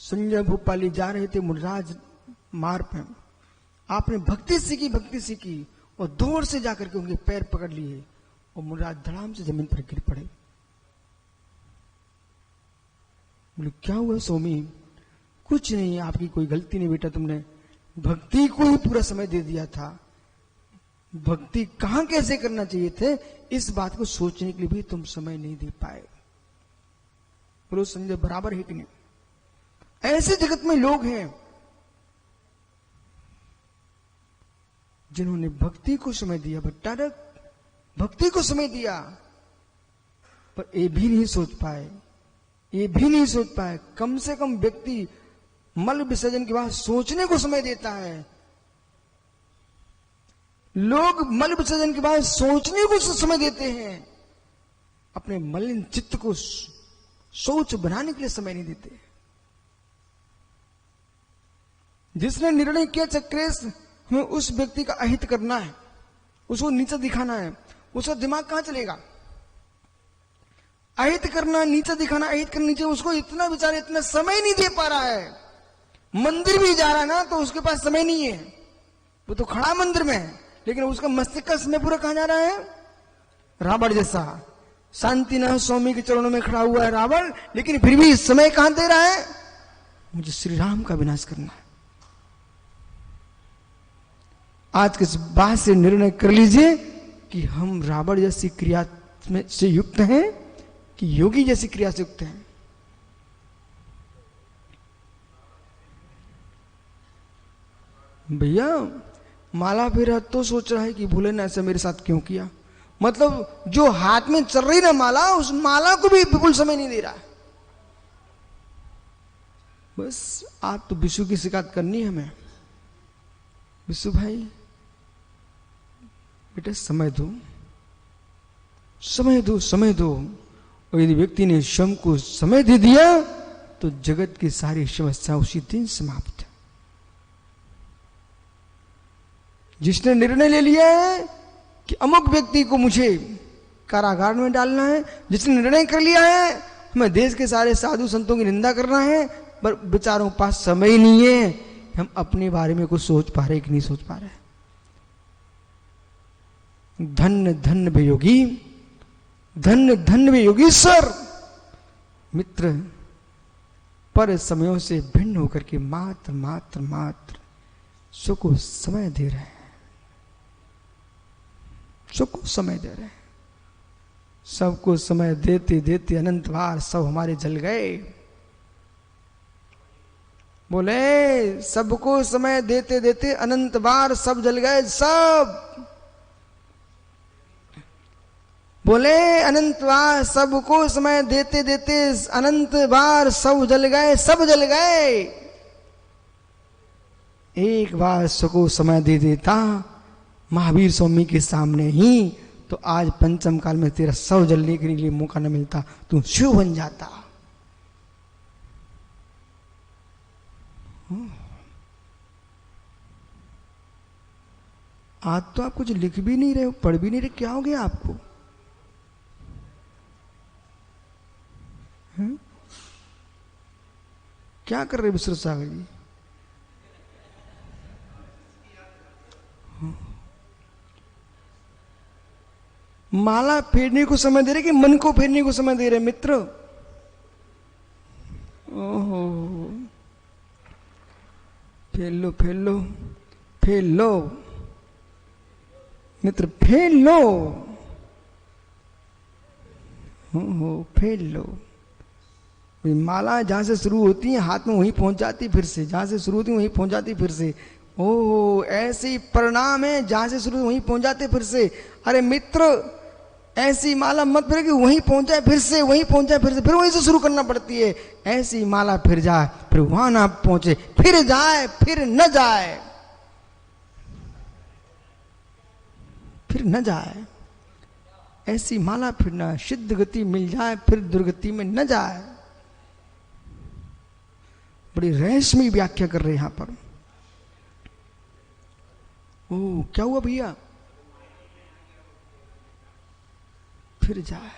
संजय भोपाली जा रहे थे मुर्राज मार्ग पे, आपने भक्ति सीखी और दूर से जाकर के उनके पैर पकड़ लिए और मुर्राज धड़ाम से जमीन पर गिर पड़े। बोले क्या हुआ स्वामी? कुछ नहीं, आपकी कोई गलती नहीं बेटा, तुमने भक्ति को ही पूरा समय दे दिया था। भक्ति कहां कैसे करना चाहिए थे, इस बात को सोचने के लिए भी तुम समय नहीं दे पाए। बोलो संजय बराबर है कि नहीं? ऐसे जगत में लोग हैं जिन्होंने भक्ति को समय दिया, बट भक्ति को समय दिया, पर ये भी नहीं सोच पाए, कम से कम व्यक्ति मल विसर्जन के बाद सोचने को समय देता है। लोग मल विसर्जन के बाद सोचने को समय देते हैं, अपने मलिन चित्त को सोच बनाने के लिए समय नहीं देते। जिसने निर्णय किया चक्रेश हमें उस व्यक्ति का अहित करना है, उसको नीचा दिखाना है, उसका दिमाग कहां चलेगा? अहित करना, नीचा दिखाना, अहित करना, नीचे, उसको इतना बेचारा इतना समय नहीं दे पा रहा है। मंदिर भी जा रहा है ना तो उसके पास समय नहीं है, वो तो खड़ा मंदिर में, लेकिन उसका मस्तिष्क का समय पूरा कहां जा रहा है? रावण जैसा शांतिनाथ स्वामी के चरणों में खड़ा हुआ है रावण, लेकिन फिर भी समय कहां दे रहा है? मुझे श्री राम का विनाश करना है। आज के इस बात से निर्णय कर लीजिए कि हम रावण जैसी क्रिया में से युक्त हैं कि योगी जैसी क्रिया से युक्त हैं। भैया माला फेरा तो सोच रहा है कि भूले ना ऐसा मेरे साथ क्यों किया, मतलब जो हाथ में चल रही ना माला, उस माला को भी बिल्कुल समय नहीं दे रहा। बस आप तो विशु की शिकायत करनी है हमें। विशु भाई बेटा समय दो, समय दो, समय दो। और यदि व्यक्ति ने स्वयं को समय दे दिया तो जगत की सारी समस्या उसी दिन समाप्त है। जिसने निर्णय ले लिया है कि अमुक व्यक्ति को मुझे कारागार में डालना है, जिसने निर्णय कर लिया है हमें देश के सारे साधु संतों की निंदा करना है, पर बेचारों के पास समय नहीं है, हम अपने बारे में कुछ सोच पा रहे कि नहीं सोच पा रहे। धन्य धन्य वे योगी, धन्य धन्य वे योगीश्वर मित्र, पर समयों से भिन्न होकर के मात्र मात्र मात्र सो को समय दे रहे हैं, सबको समय दे रहे हैं। सबको समय देते देते अनंत बार सब हमारे जल गए। बोले सबको समय देते देते अनंत बार सब जल गए, सब बोले अनंत बार सबको समय देते देते अनंत बार सब जल गए, सब जल गए। एक बार सबको समय दे देता महावीर स्वामी के सामने ही तो आज पंचम काल में तेरा सब जलने के लिए मौका न मिलता, तू शिव बन जाता। आज तो आप कुछ लिख भी नहीं रहे हो, पढ़ भी नहीं रहे, क्या हो गया आपको? क्या कर रहे विश्व सागर जी? माला फेरने को समय दे रहे कि मन को फेरने को समय दे रहे मित्र? ओहो, फेर लो फेर लो फेर लो मित्र, फेर लो। हो फेर लो। माला जहां से शुरू होती है हाथ में वहीं पहुंच जाती, फिर से जहां से शुरू होती वहीं पहुंच जाती, फिर से। ओहो, ऐसी परिणाम है, जहां से शुरू वहीं पहुंच जाते फिर से। अरे मित्र, ऐसी माला मत फिर कि वहीं पहुंच जाए फिर से, वहीं पहुंच जाए फिर से, फिर वहीं से शुरू करना पड़ती है। ऐसी माला फिर जाए, फिर वहां ना पहुंचे, फिर जाए, फिर न जाए, फिर न जाए। ऐसी माला फिर ना सिद्ध गति मिल जाए, फिर दुर्गति में न जाए। बड़ी रहस्यमयी व्याख्या कर रहे हैं यहां पर। ओ क्या हुआ भैया? फिर जाए,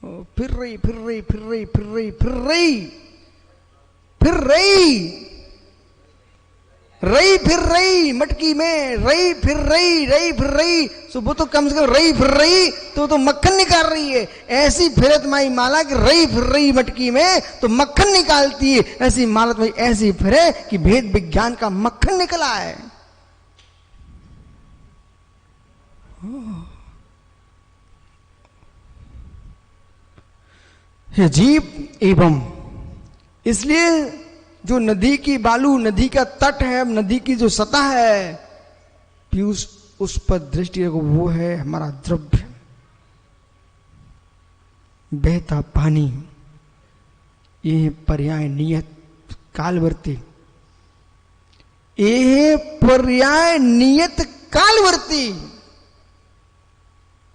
ओ फिर रही फिर रही फिर रही फिर रही फिर रही फिर रही रही फिर रही मटकी में, रही फिर रही, रही फिर रही। सो वो तो कम से कम रही फिर रही तो मक्खन निकाल रही है। ऐसी फिरत माई माला कि रही फिर रही मटकी में तो मक्खन निकालती है। ऐसी माला तो ऐसी फिरे कि भेद विज्ञान का मक्खन निकला है। हे जीव एवं, इसलिए जो नदी की बालू, नदी का तट है, नदी की जो सतह है, पीयूष उस पर दृष्टि रखो, वो है हमारा द्रव्य, बहता पानी। ये पर्याय नियत कालवर्ती, ये पर्याय नियत कालवर्ती।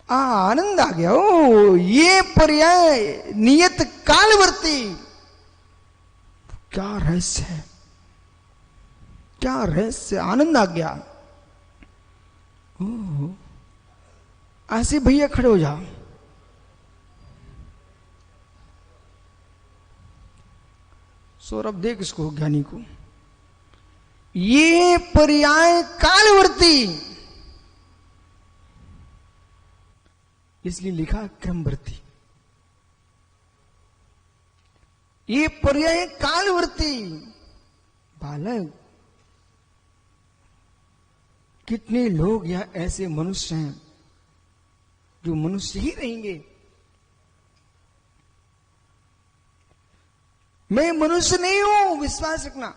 आनंद आ गया। ओ ये पर्याय नियत कालवर्ती, क्या रहस्य है, क्या रहस्य, आनंद आ गया। ओह, ऐसे भैया खड़े हो जाओ। सौरभ देख इसको, ज्ञानी को, ये पर्याय कालवर्ती, इसलिए लिखा क्रमवर्ती। ये पर्याय कालवर्ती। बालक, कितने लोग या ऐसे मनुष्य हैं जो मनुष्य ही रहेंगे। मैं मनुष्य नहीं हूं, विश्वास रखना।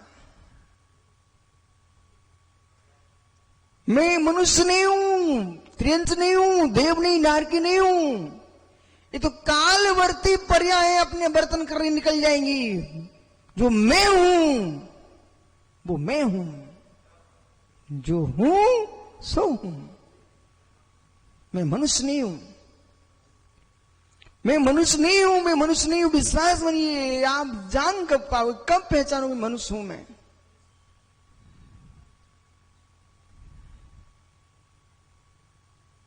मैं मनुष्य नहीं हूं, त्रियंश नहीं हूं, देव नहीं, नारकी नहीं हूं। ये तो कालवर्ती पर्याय अपने बर्तन करने निकल जाएंगी। जो मैं हूं वो मैं हूं, जो हूं सो हूं। मैं मनुष्य नहीं हूं, मैं मनुष्य नहीं हूं, मैं मनुष्य नहीं हूं। विश्वास बनिए, आप जान कब पाओगे, कब पहचानोगे मनुष्य हूं मैं।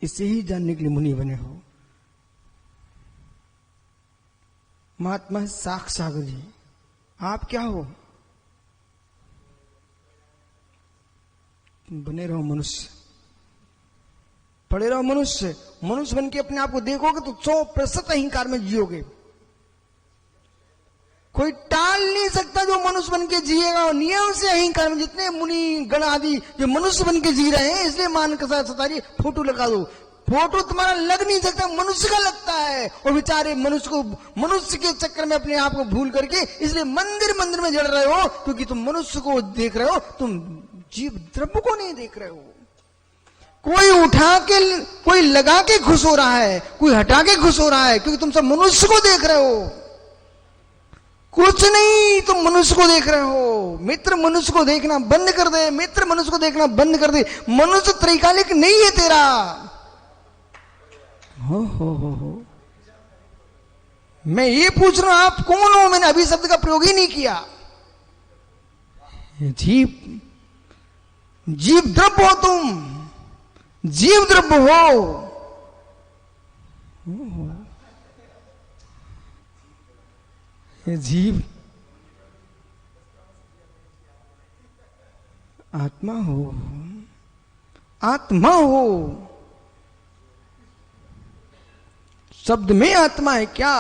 इसे ही जानने के लिए मुनि बने हो। महात्मा साक्षात जी, आप क्या हो? बने रहो मनुष्य, पड़े रहो मनुष्य। मनुष्य बन के अपने आप को देखोगे तो 100% अहंकार में जियोगे। कोई टाल नहीं सकता जो मनुष्य बन के जिएगा। नियम से अहंकार में जितने मुनि गण आदि जो मनुष्य बन के जी रहे हैं, इसलिए मान के साथ सतारी फोटो लगा दो। फोटो तुम्हारा लग नहीं सकता, मनुष्य का लगता है। और बेचारे मनुष्य को, मनुष्य के चक्कर में अपने आप को भूल करके इसलिए मंदिर मंदिर में जड़ रहे हो, क्योंकि तुम मनुष्य को देख रहे हो, तुम जीव द्रव्य को नहीं देख रहे हो। कोई उठा के, कोई लगा के खुश हो रहा है, कोई हटा के खुश हो रहा है, क्योंकि तुम सब मनुष्य को देख रहे हो। कुछ नहीं, तुम मनुष्य को देख रहे हो। मित्र मनुष्य को देखना बंद कर दे, मित्र मनुष्य को देखना बंद कर दे। मनुष्य त्रैकालिक नहीं है तेरा। हो। मैं ये पूछ रहा हूं आप कौन हो? मैंने अभी शब्द का प्रयोग ही नहीं किया। जीव, जीव द्रव्य हो तुम, जीव द्रव्य हो। ये जीव आत्मा हो, आत्मा हो। शब्द में आत्मा है क्या?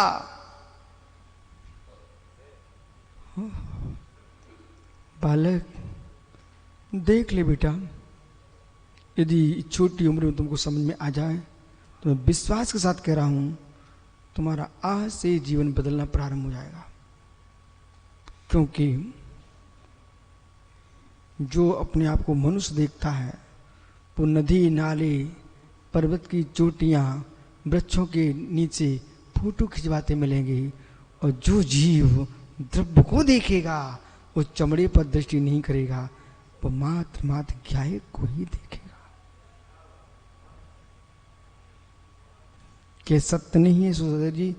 बालक, देख ले बेटा, यदि छोटी उम्र में तुमको समझ में आ जाए तो मैं विश्वास के साथ कह रहा हूं, तुम्हारा आज से जीवन बदलना प्रारंभ हो जाएगा। क्योंकि जो अपने आप को मनुष्य देखता है वो नदी, नाले, पर्वत की चोटियां, वृक्षों के नीचे फोटो खिंचवाते मिलेंगे। और जो जीव द्रव्य को देखेगा वो चमड़े पर दृष्टि नहीं करेगा, वो मात्र ज्ञायक को ही देखेगा। क्या सत्य नहीं है सुधाकर जी?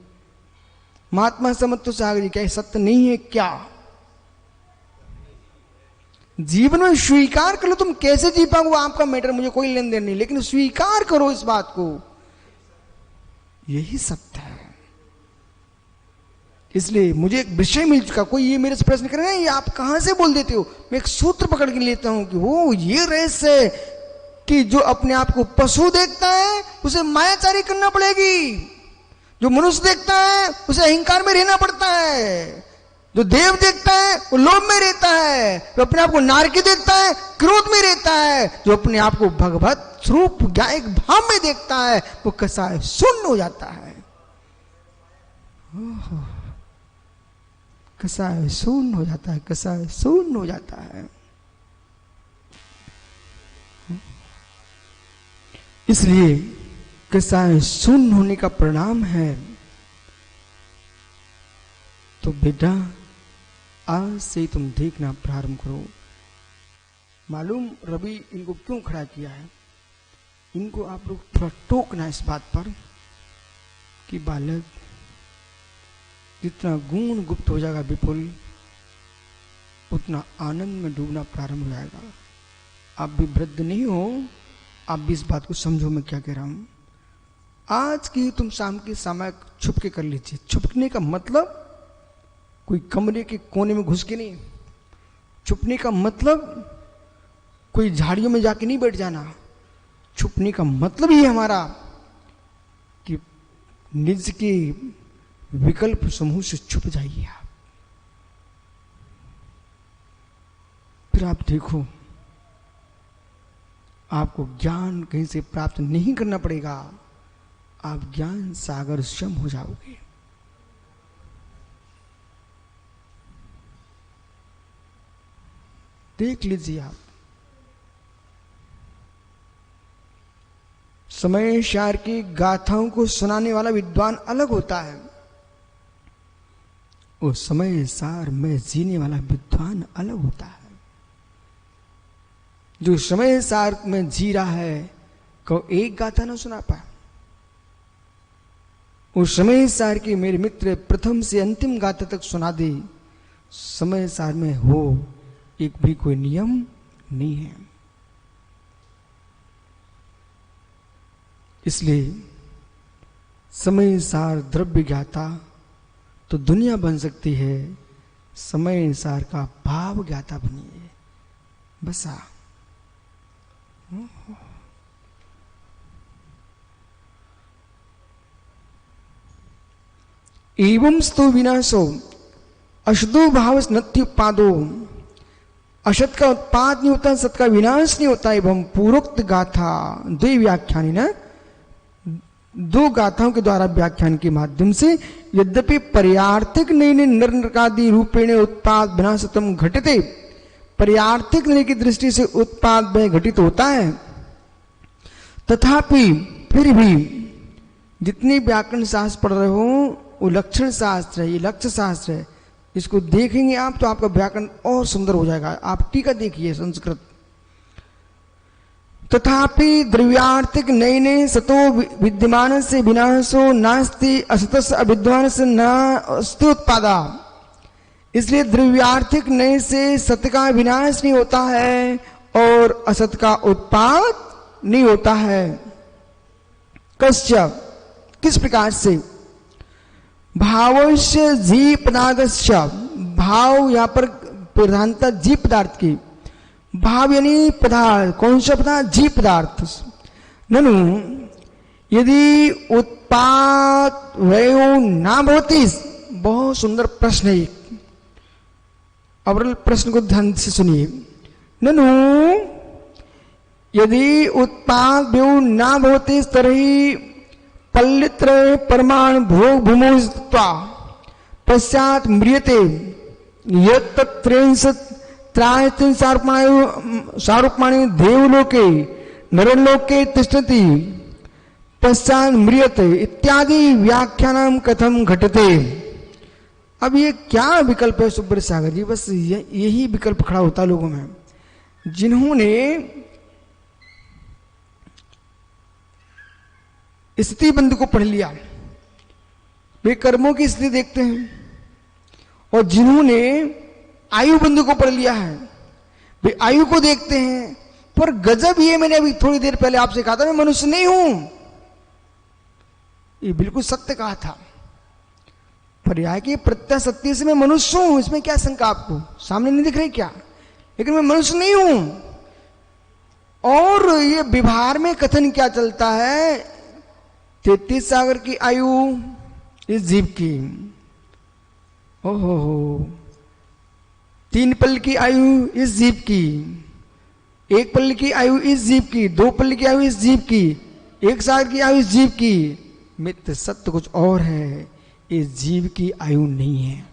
महात्मा समझ तो सागर जी, क्या सत्य नहीं है क्या? जीवन में स्वीकार कर लो। तुम कैसे जी पाओगे वो आपका मैटर, मुझे कोई लेन देन नहीं, लेकिन स्वीकार करो इस बात को। यही सत्य है। इसलिए मुझे एक विषय मिल चुका। कोई ये मेरे से प्रश्न करेगा, ये आप कहां से बोल देते हो? मैं एक सूत्र पकड़ के लेता हूं कि वो ये रहस्य है कि जो अपने आप को पशु देखता है उसे मायाचारी करना पड़ेगी। जो मनुष्य देखता है उसे अहंकार में रहना पड़ता है। जो देव देखता है वो लोभ में रहता है। जो अपने आप को नारकी देखता है क्रोध में रहता है। जो अपने आप को भगवत स्वरूप गायक भाव में देखता है वो कैसा है, शून्य हो जाता है। कैसा है, शून्य हो जाता है। कैसा है, शून्य हो जाता है। इसलिए कैसा है, शून्य होने का परिणाम है। तो बेटा आज से तुम देखना प्रारंभ करो। मालूम रवि इनको क्यों खड़ा किया है? इनको आप लोग थोड़ा टोकना इस बात पर कि बालक, जितना गुण गुप्त हो जाएगा विपुल, उतना आनंद में डूबना प्रारंभ हो जाएगा। आप भी वृद्ध नहीं हो, आप भी इस बात को समझो मैं क्या कह रहा हूं। आज की तुम शाम की सामयिक छुप के कर लीजिए। छुपने का मतलब कोई कमरे के कोने में घुस के नहीं। छुपने का मतलब कोई झाड़ियों में जाके नहीं बैठ जाना। छुपने का मतलब ही हमारा कि निज के विकल्प समूह से छुप जाइए आप। फिर आप देखो, आपको ज्ञान कहीं से प्राप्त नहीं करना पड़ेगा, आप ज्ञान सागर स्वयं हो जाओगे। देख लीजिए आप, समय सार की गाथाओं को सुनाने वाला विद्वान अलग होता है, वो समय सार में जीने वाला विद्वान अलग होता है। जो समय सार में जी रहा है को एक गाथा ना सुना पाए। उस समय सार के मेरे मित्र प्रथम से अंतिम गाथा तक सुना दे। समय सार में हो एक भी कोई नियम नहीं है। इसलिए समय सार द्रव्य ज्ञाता तो दुनिया बन सकती है, समय सार का भाव ज्ञाता बनिए। बसा एवं स्तो विनाशो अशुद्धो भाव नत्युत्पादो। असत का उत्पाद नहीं होता, सत का विनाश नहीं होता। एवं पूर्वोक्त गाथा द्वि व्याख्यानी ना, दो गाथाओं के द्वारा व्याख्यान के माध्यम से यद्यपि पर्यार्थिक नैने नरकादि रूपेण उत्पाद विनाशतम घटते, पर्यार्थिक नय की दृष्टि से उत्पाद में घटित होता है, तथापि फिर भी जितने व्याकरण शास्त्र पढ़ रहे हो वो लक्षण शास्त्र है, ये लक्ष्य शास्त्र है। इसको देखेंगे आप तो आपका व्याकरण और सुंदर हो जाएगा। आप टीका देखिए संस्कृत। तथापि द्रव्यार्थिक नयने सतो विद्यमान से विनाशो नास्ति, असतस्य अविद्यमान से नास्ति उत्पादा। इसलिए द्रव्यार्थिक नय से सत्य का विनाश नहीं होता है और असत का उत्पाद नहीं होता है। कस्य, किस प्रकार से? भावस्य जी पदार्थस्य, भाव यहां पर प्रधानता जी पदार्थ की। भाव यानी पदार्थ, कौन सा पदार्थ? जी पदार्थ। ननु यदि उत्पाद वयो ना भवति। बहुत सुंदर प्रश्न है। अब प्रश्न को ध्यान से सुनिए। ननु यदि उत्पाद वयो ना भवति तर्हि पल्लित्र परमाणु भोग भूमो पश्चात म्रियते यत्त्रिंशत् त्रायस्त्रिं सारूप्यमाणे देवलोके नरलोके तिष्ठति पश्चात म्रियते इत्यादि व्याख्यानम कथम घटते। अब ये क्या विकल्प है सुब्रत सागर जी? बस यही विकल्प खड़ा होता है लोगों में, जिन्होंने स्थिति बंध को पढ़ लिया, वे कर्मों की स्थिति देखते हैं, और जिन्होंने आयु बंधु को पढ़ लिया है वे आयु को देखते हैं। पर गजब ये, मैंने अभी थोड़ी देर पहले आपसे कहा था मैं मनुष्य नहीं हूं, ये बिल्कुल सत्य कहा था। पर्याय की प्रत्यय सत्य से मैं मनुष्य हूं, इसमें क्या शंका आपको? सामने नहीं दिख रही क्या? लेकिन मैं मनुष्य नहीं हूं। और ये व्यवहार में कथन क्या चलता है? 33 सागर की आयु इस जीव की, ओहो, 3 पल की आयु इस जीव की, 1 पल की आयु इस जीव की, 2 पल की आयु इस जीव की, 1 साल की आयु इस जीव की। मित्र सत्य कुछ और है, इस जीव की आयु नहीं है।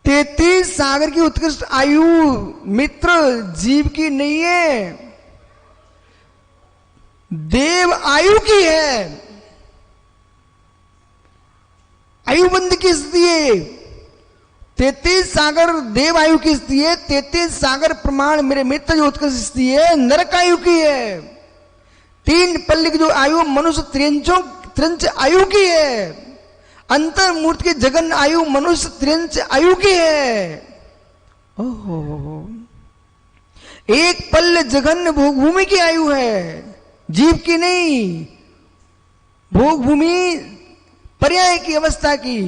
33 सागर की उत्कृष्ट आयु मित्र जीव की नहीं है, देव आयु की है। आयुबंध की स्थिति है। 33 सागर देव आयु की स्थिति है। 33 सागर प्रमाण मेरे मित्र जो उत्कृष्ट स्थिति है नरक आयु की है। 3 पल्ली की जो आयु मनुष्य त्रिंच आयु की है। अंतर मूर्ति की जगन आयु मनुष्य त्रिंच आयु की है। ओहो, 1 पल्ल जघन्य भोग भूमि की आयु है, जीव की नहीं। भोग भूमि पर्याय की अवस्था की।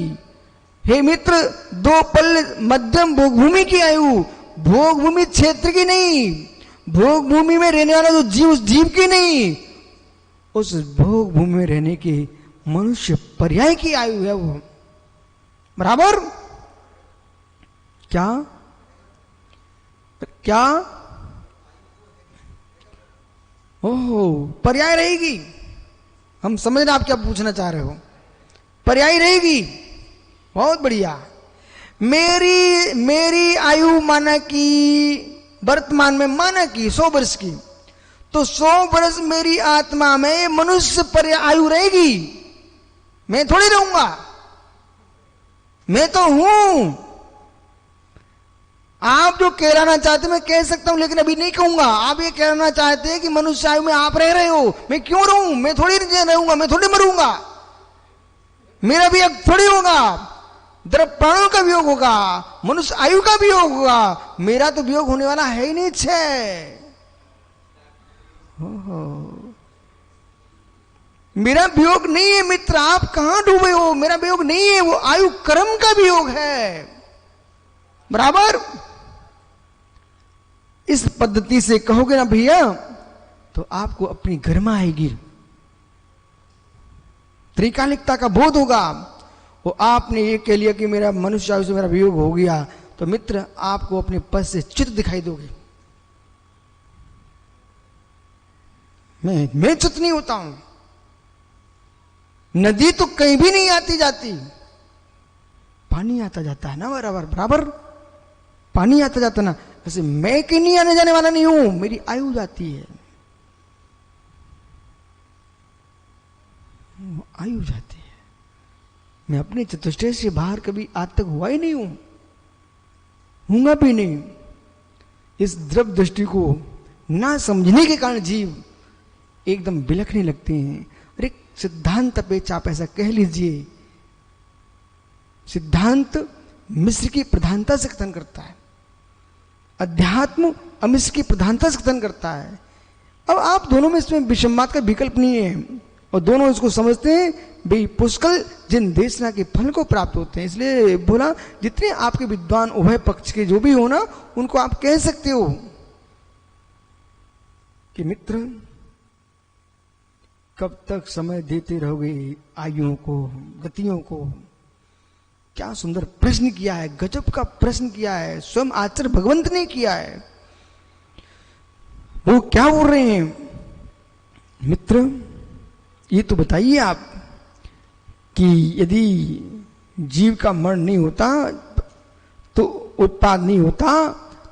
हे मित्र, 2 पल्ल मध्यम भोगभूमि की आयु, भोगभूमि क्षेत्र की नहीं, भोगभूमि में रहने वाला जो जीव, उस जीव की नहीं, उस भोगभूमि में रहने की मनुष्य पर्याय की आयु है वो। बराबर? क्या क्या? ओहो, पर्याय रहेगी। हम समझ रहे आप क्या पूछना चाह रहे हो। पर्याय रहेगी, बहुत बढ़िया। मेरी आयु माना कि वर्तमान में माना कि 100 वर्ष की, तो 100 वर्ष मेरी आत्मा में मनुष्य पर आयु रहेगी। मैं थोड़ी रहूंगा, मैं तो हूं। आप जो कहना चाहते मैं कह सकता हूं, लेकिन अभी नहीं कहूंगा। आप ये कहना चाहते हैं कि मनुष्य आयु में आप रह रहे हो, मैं क्यों रहूं? मैं थोड़ी रहूंगा, मैं थोड़ी मरूंगा, मेरा वियोग थोड़ी होगा। द्रव प्राणों का वियोग होगा, मनुष्य आयु का वियोग होगा, मेरा तो वियोग होने वाला है ही नहीं। मेरा वियोग नहीं है मित्र, आप कहां डूबे हो। मेरा वियोग नहीं है, वो आयु कर्म का वियोग है। बराबर? इस पद्धति से कहोगे ना भैया, तो आपको अपनी गरिमा आएगी, त्रिकालिकता का बोध होगा। वो आपने ये कह लिया कि मेरा मनुष्य आयु से मेरा वियोग हो गया, तो मित्र आपको अपने पद से चित दिखाई दोगे। मैं चित नहीं होता हूं। नदी तो कहीं भी नहीं आती जाती, पानी आता जाता है ना, बराबर बराबर पानी आता जाता ना। वैसे मैं कहीं नहीं आने जाने वाला नहीं हूं, मेरी आयु जाती है, आयु जाती है। मैं अपने चतुष्टय से बाहर कभी आज तक हुआ ही नहीं हूंगा भी नहीं। इस द्रव दृष्टि को ना समझने के कारण जीव एकदम बिलखने लगते हैं। और एक सिद्धांत अपेक्षा आप ऐसा कह लीजिए, सिद्धांत मिस्र की प्रधानता से कथन करता है, अध्यात्म अमिस्र की प्रधानता से कथन करता है। अब आप दोनों में इसमें विषमवाद का विकल्प नहीं है, और दोनों इसको समझते हैं भाई पुष्कल जिन देशना के फल को प्राप्त होते हैं। इसलिए बोला जितने आपके विद्वान उभय पक्ष के जो भी हो ना, उनको आप कह सकते हो कि मित्र कब तक समय देते रहोगे आयुओं को, गतियों को। क्या सुंदर प्रश्न किया है, गजब का प्रश्न किया है, स्वयं आचार्य भगवंत ने किया है। वो क्या बोल रहे हैं मित्र, ये तो बताइए आप कि यदि जीव का मरण नहीं होता तो उत्पाद नहीं होता,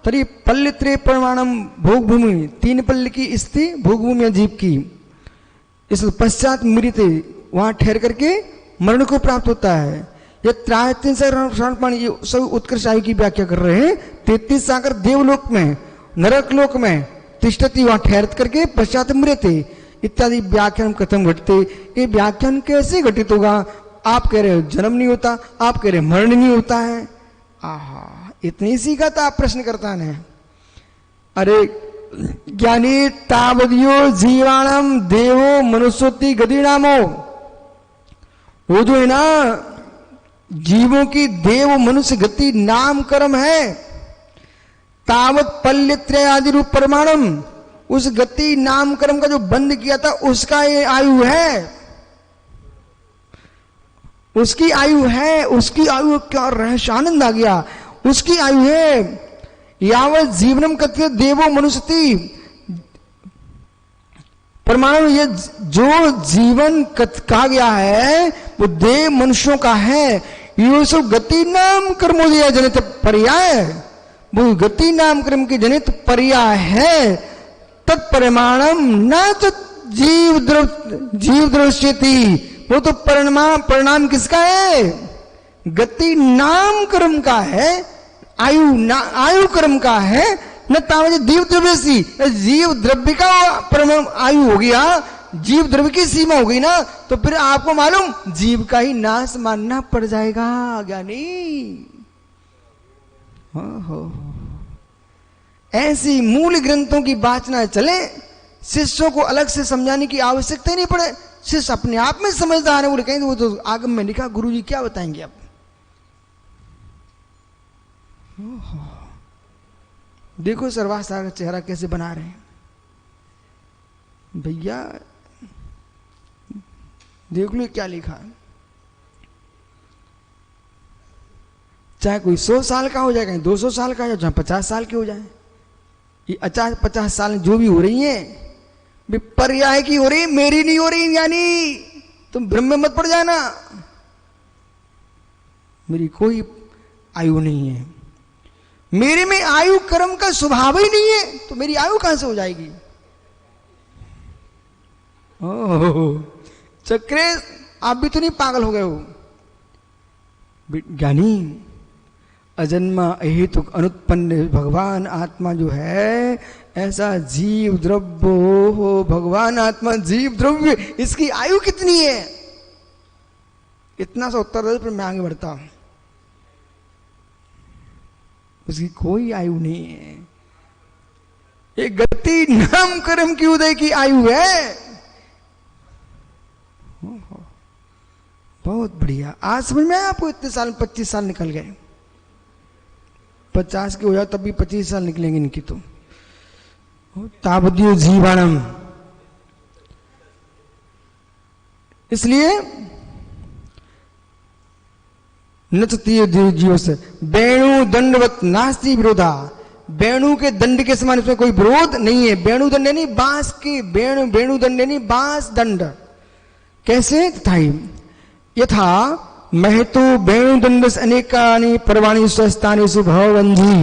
तरी पल्लित्रे प्रमाणम भोगभूमि, 3 पल्ल की स्थिति भोगभूमि या जीव की, इस पश्चात मृत वहां ठहर करके मरण को प्राप्त होता है। ये 33 सब उत्कर्ष आयु की व्याख्या कर रहे हैं। 33 सागर देवलोक में, नरक लोक में तिष्ठति, वहां ठहर करके पश्चात मृत इत्यादि व्याख्यान कथम घटते। ये व्याख्यान कैसे घटित होगा? आप कह रहे हो जन्म नहीं होता, आप कह रहे मरण नहीं होता है। आहा, इतनी सीखा था आप प्रश्नकर्ता ने। अरे ज्ञानी तावदियो जीवाणम देवो मनुष्योति गतिनामो, वो जो है ना जीवों की देव मनुष्य गति नाम कर्म है। तावत पल्यत्रय आदि रूप परमाणम, उस गति नाम कर्म का जो बंद किया था उसका ये आयु है, उसकी आयु है। उसकी आयु क्या रहस्य, आनंद आ गया। उसकी आयु है यावत जीवनम कथ्य देवो मनुष्यति परमाणु। ये जो जीवन कहा गया है वो देव मनुष्यों का है। ये सब गति नाम कर्मोदय जनित पर्याय, वो गति नाम कर्म के जनित पर्याय है। तत्परिमाणम न जीव दृश्यति, वो तो परिणाम किसका है? गति नाम कर्म का है, आयु कर्म का है। न तावज जीव द्रव्य सी, जीव द्रव्य का आयु हो गया, जीव द्रव्य की सीमा हो गई ना, तो फिर आपको मालूम जीव का ही नाश मानना पड़ जाएगा ज्ञानी। हो ऐसी मूल ग्रंथों की बात ना चले, शिष्यों को अलग से समझाने की आवश्यकता ही नहीं पड़े। शिष्य अपने आप में समझदार है, वो कहेंगे वो तो आगम में लिखा, गुरु जी क्या बताएंगे अब। देखो सर्वासार का चेहरा कैसे बना रहे हैं भैया, देख लो क्या लिखा है। चाहे कोई 100 साल का हो जाए, कहीं 200 साल का हो जाए, चाहे 50 साल के हो जाए, ये 50 साल जो भी हो रही है पर्याय की हो रही, मेरी नहीं हो रही। यानी तुम भ्रम में मत पड़ जाना, मेरी कोई आयु नहीं है, मेरे में आयु कर्म का स्वभाव ही नहीं है, तो मेरी आयु कहां से हो जाएगी। ओह चक्रे, आप भी तो नहीं पागल हो गए हो। ज्ञानी अजन्मा अहेतुक अनुत्पन्न भगवान आत्मा जो है, ऐसा जीव द्रव्य हो, भगवान आत्मा जीव द्रव्य, इसकी आयु कितनी है, इतना सा उत्तर दे फिर मैं आगे बढ़ता हूं। उसकी कोई आयु नहीं है, एक गति नाम कर्म की उदय की आयु है। बहुत बढ़िया, आज समझ में आया आपको। इतने साल 25 साल निकल गए, 50 के हो जाओ तब भी 25 साल निकलेंगे इनकी तो। तावद्यो जीवाणम, इसलिए नचती जीव से वेणु दंडवत नास्ति विरोधा, वेणु के दंड के समान इसमें कोई विरोध नहीं है। वेणु दंड नहीं बांस की, वेणु दंड नहीं बांस दंड। कैसे तथा यथा महतो वेणुदंडस अनेकानि पर्वाणि स्वस्थानेषु भवबंधी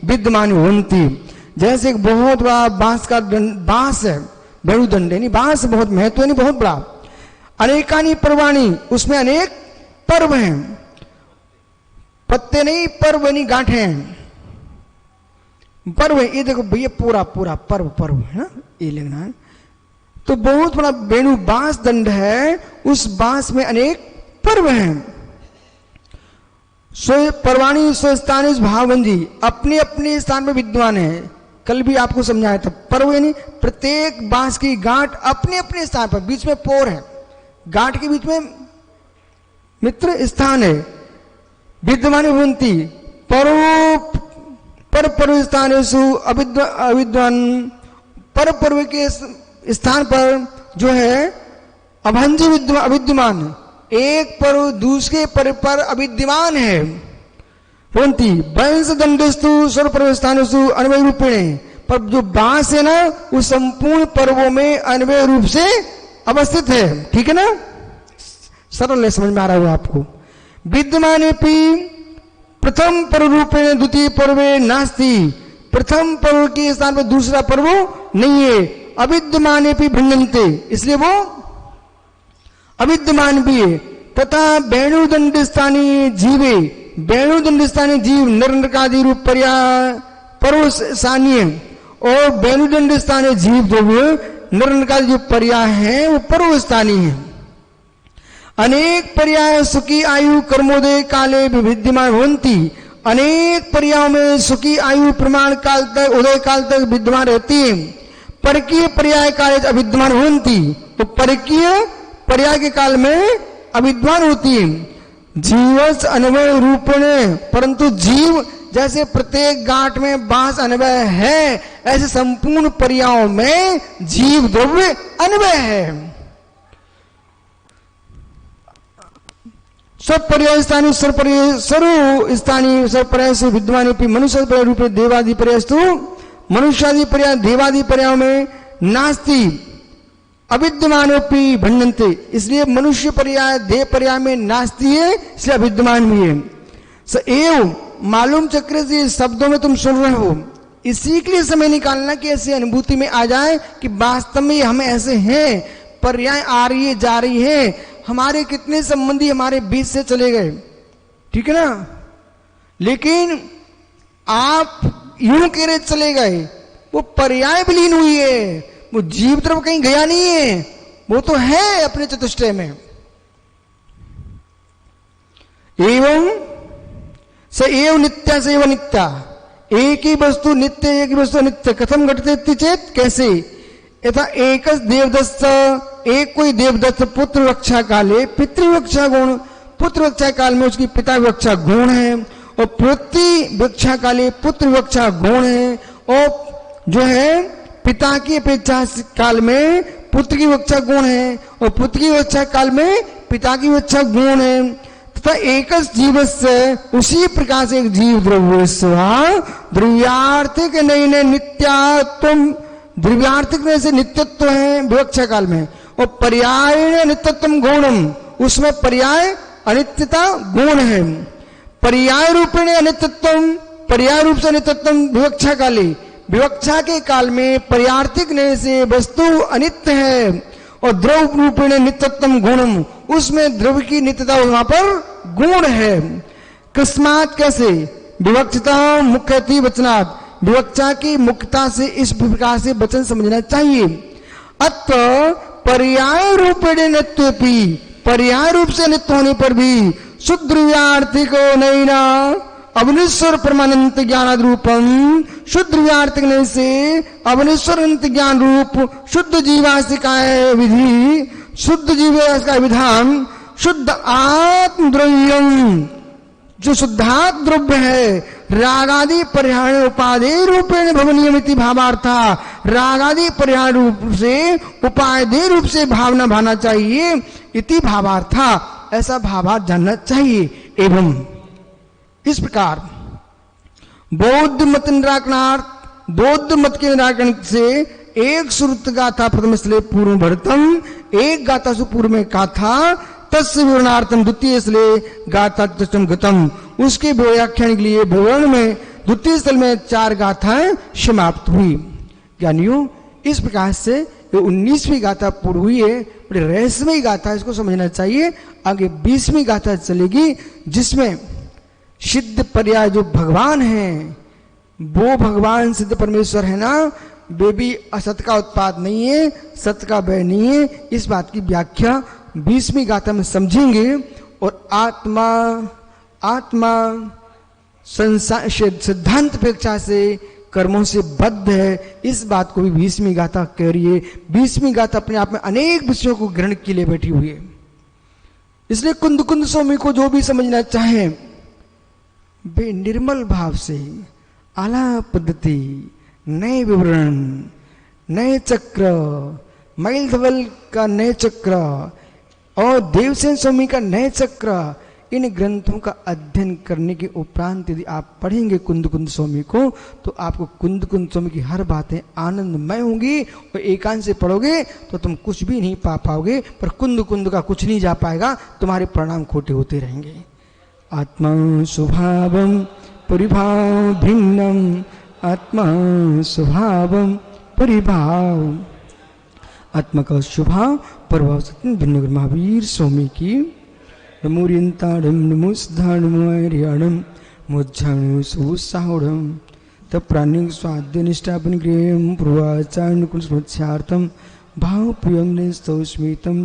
विद्यमान होन्ति। जैसे एक बहुत बड़ा बांस का बांस है, वेणुदंड यानी बांस बहुत महत्व नहीं, बहुत बड़ा। अनेकानि पर्वाणि, उसमें अनेक पर्व हैं, पत्ते नहीं पर्व यानी गांठे हैं, पर्व है। ये देखो भैया पूरा पूरा पर्व है ना, ये लिखना है। तो बहुत बड़ा वेणु बांस दंड है, उस बांस में अनेक पर्व हैं। पर्वाणी स्वस्थान भावबंधी, अपने अपने स्थान में विद्वान है। कल भी आपको समझाया था, पर्व यानी प्रत्येक बांस की गांठ अपने अपने स्थान पर, बीच में पोर है, गांठ के बीच में मित्र स्थान है। विद्यमान भवन्ति पर पर्व स्थानेषु अविद्वान, पर पर्व के स्थान पर जो है अभंजी अविद्यमान, एक पर्व दूसरे पर्व पर अविद्यमान है। भवन्ति वंश दंडस्तु सर्व पर्व स्थानेषु अन्वय रूपेण, पर जो बांस है ना वो संपूर्ण पर्वों में अन्वय रूप से अवस्थित है। ठीक है ना, सरल है, समझ में आ रहा है आपको। विद्यमाने प्रथम पर्व रूपेण द्वितीय पर्वे नास्ति, प्रथम पर्व के स्थान पर दूसरा पर्व नहीं है। अविद्यमाने भिन्नन्ते, इसलिए वो अविद्यमान भी है। तथा वेणुदंड स्थानीय जीवे, वेणुदंड स्थानीय जीव नरकादि रूप पर्व स्थानीय, और वेणुदंड स्थानीय जीव जो नरकादि जो पर्याय है वो पर्व स्थानीय है। अनेक पर्याय सुखी आयु कर्मोदय काले विद्यमान होती, अनेक पर्यायों में सुखी आयु प्रमाण काल तक उदय काल तक विद्यमान रहती है। परकीय पर्याय काल अविद्यमान होती, तो परकीय पर्याय के काल में अविद्वान होती है। जीवस अन्वय रूपेण, परंतु जीव जैसे प्रत्येक गांठ में बांस अन्वय है, ऐसे संपूर्ण पर्यायों में जीव द्रव्य अन्वय है। सब पर्याय स्थानीय सर्व स्थानीय सब पर्याय से विद्वान मनुष्य पर्याय रूपे देवादि पर्यायस्तु, मनुष्यादि पर्याय देवादि पर्याय में नास्ति अविद्यमानोपि भण्यन्ते, इसलिए मनुष्य पर्याय देव पर्याय में नास्ति है, इसलिए अविद्यमान भी है। स एव मालूम चक्र से शब्दों में तुम सुन रहे हो, इसी के लिए समय निकालना कि ऐसी अनुभूति में आ जाए कि वास्तव में हम ऐसे हैं, पर्याय आ रही है जा रही है, हमारे कितने संबंधी हमारे बीच से चले गए। ठीक है ना, लेकिन आप यूं कह रहे चले गए, वो पर्याय विलीन हुई है, वो जीव तरफ कहीं गया नहीं है, वो तो है अपने चतुष्टय में। एवं स एव नित्या से एव नित्या, एक ही वस्तु नित्य एक ही वस्तु नित्य कथम घटते चेत, कैसे यथा एकच देवदत्त एक कोई देवदत्त पुत्र रक्षा काले पितृवक्षा गुण, पुत्र रक्षा काल में उसकी पिता वक्षा गुण है और प्रति वक्षा काले पुत्र वक्षा गुण है, और जो है पिता की अपेक्षा काल में पुत्र की वक्षा गुण है और पुत्र की वक्षा काल में पिता की वक्षा गुण है। तथा एकच जीवस्य उसी प्रकार से एक जीव द्रव्य द्रव्यार्थिक नहीं नित्यात्म, द्रव्यार्थिक से नित्यत्व है विवक्षा काल में, और पर्याय नित्यत्व गुणम, उसमें पर्याय अनित्यता गुण है। पर्याय रूपेण अनित्यत्व, पर्याय रूप से अनित्यत्व विवक्षा काले, विवक्षा के काल में पर्यार्थिक ने से वस्तु अनित्य है, और द्रव रूपेण नित्यत्व गुणम, उसमें द्रव्य की नित्यता वहां पर गुण है। कस्मात कैसे, विवक्षता मुख्यति वचनात्, विवक्षा की मुख्यता से इस प्रकार से वचन समझना चाहिए। अतः पर्याय रूपेण नित्यपि, पर्याय रूप से नित्य होने पर भी शुद्ध द्रव्यार्थिक नैना अवनीश्वर परमानंत ज्ञान रूपम, शुद्ध द्रव्यार्थिक ने से अवनीश्वर अनंत ज्ञान रूप शुद्ध जीवासिकाय विधि, शुद्ध जीवास का विधान शुद्ध आत्म द्रव्यम, जो शुद्धात्म द्रव्य है, रागादि परिहार उपादेय रूपेण भवनीयमिति भावार्था, रागादि परिहार रूप से उपादेय रूप से भावना भाना चाहिए, इति भावार्था, ऐसा भावार्थ जानना चाहिए। एवं इस प्रकार बौद्ध मत निराकरणार्थ, बौद्ध मत के निराकरण से एक श्रुत गाथा प्रथम स्थले पूर्व भरतम, एक गाथा से पूर्व में गाथा तस्य विवरणार्थम द्वितीय स्थले गाथा तष्टम गतम, उसके व्याख्यान के लिए विवरण में द्वितीय स्थल में 4 गाथाएं समाप्त हुई। ज्ञानियों इस प्रकार से 19वीं गाथा पूर्ण हुई है, बड़ी रहस्यमयी गाथा, इसको समझना चाहिए। आगे 20वीं गाथा चलेगी जिसमें सिद्ध पर्याय जो भगवान है, वो भगवान सिद्ध परमेश्वर है ना, वे भी असत का उत्पाद नहीं है, सत्य का व्यय नहीं है, इस बात की व्याख्या 20वीं गाथा में समझेंगे। और आत्मा, आत्मा संसार सिद्धांत अपेक्षा से कर्मों से बद्ध है, इस बात को भी 20वीं गाथा कह रही है। 20वीं गाथा अपने आप में अनेक विषयों को ग्रहण के लिए बैठी हुई है। इसलिए कुंद कुंद स्वामी को जो भी समझना चाहे वे निर्मल भाव से आला पद्धति, नए विवरण, नए चक्र, मैल धवल का नए चक्र और देवसेन स्वामी का नए चक्र, इन ग्रंथों का अध्ययन करने के उपरांत यदि आप पढ़ेंगे कुंद कुंद स्वामी को, तो आपको कुंद कुंद स्वामी की हर बातें आनंदमय होंगी। और एकांत से पढ़ोगे तो तुम कुछ भी नहीं पा पाओगे, पर कुंद कुंद का कुछ नहीं जा पाएगा, तुम्हारे परिणाम खोटे होते रहेंगे। आत्मा स्वभावम परिभाव भिन्नम, आत्मा स्वभावम परिभाव, आत्मा का स्वभाव प्रभाव सत्य भिन्न। महावीर स्वामी की नमोरियंताड़म नमो सिद्धा नमो आर्याणम मोज्झाणु सुसाहुड़म तब प्राणिक स्वाद्य निष्ठापन गृहम पूर्वाचार्य कुल स्मृत्यार्थम भाव प्रियम ने स्तौ स्मितम।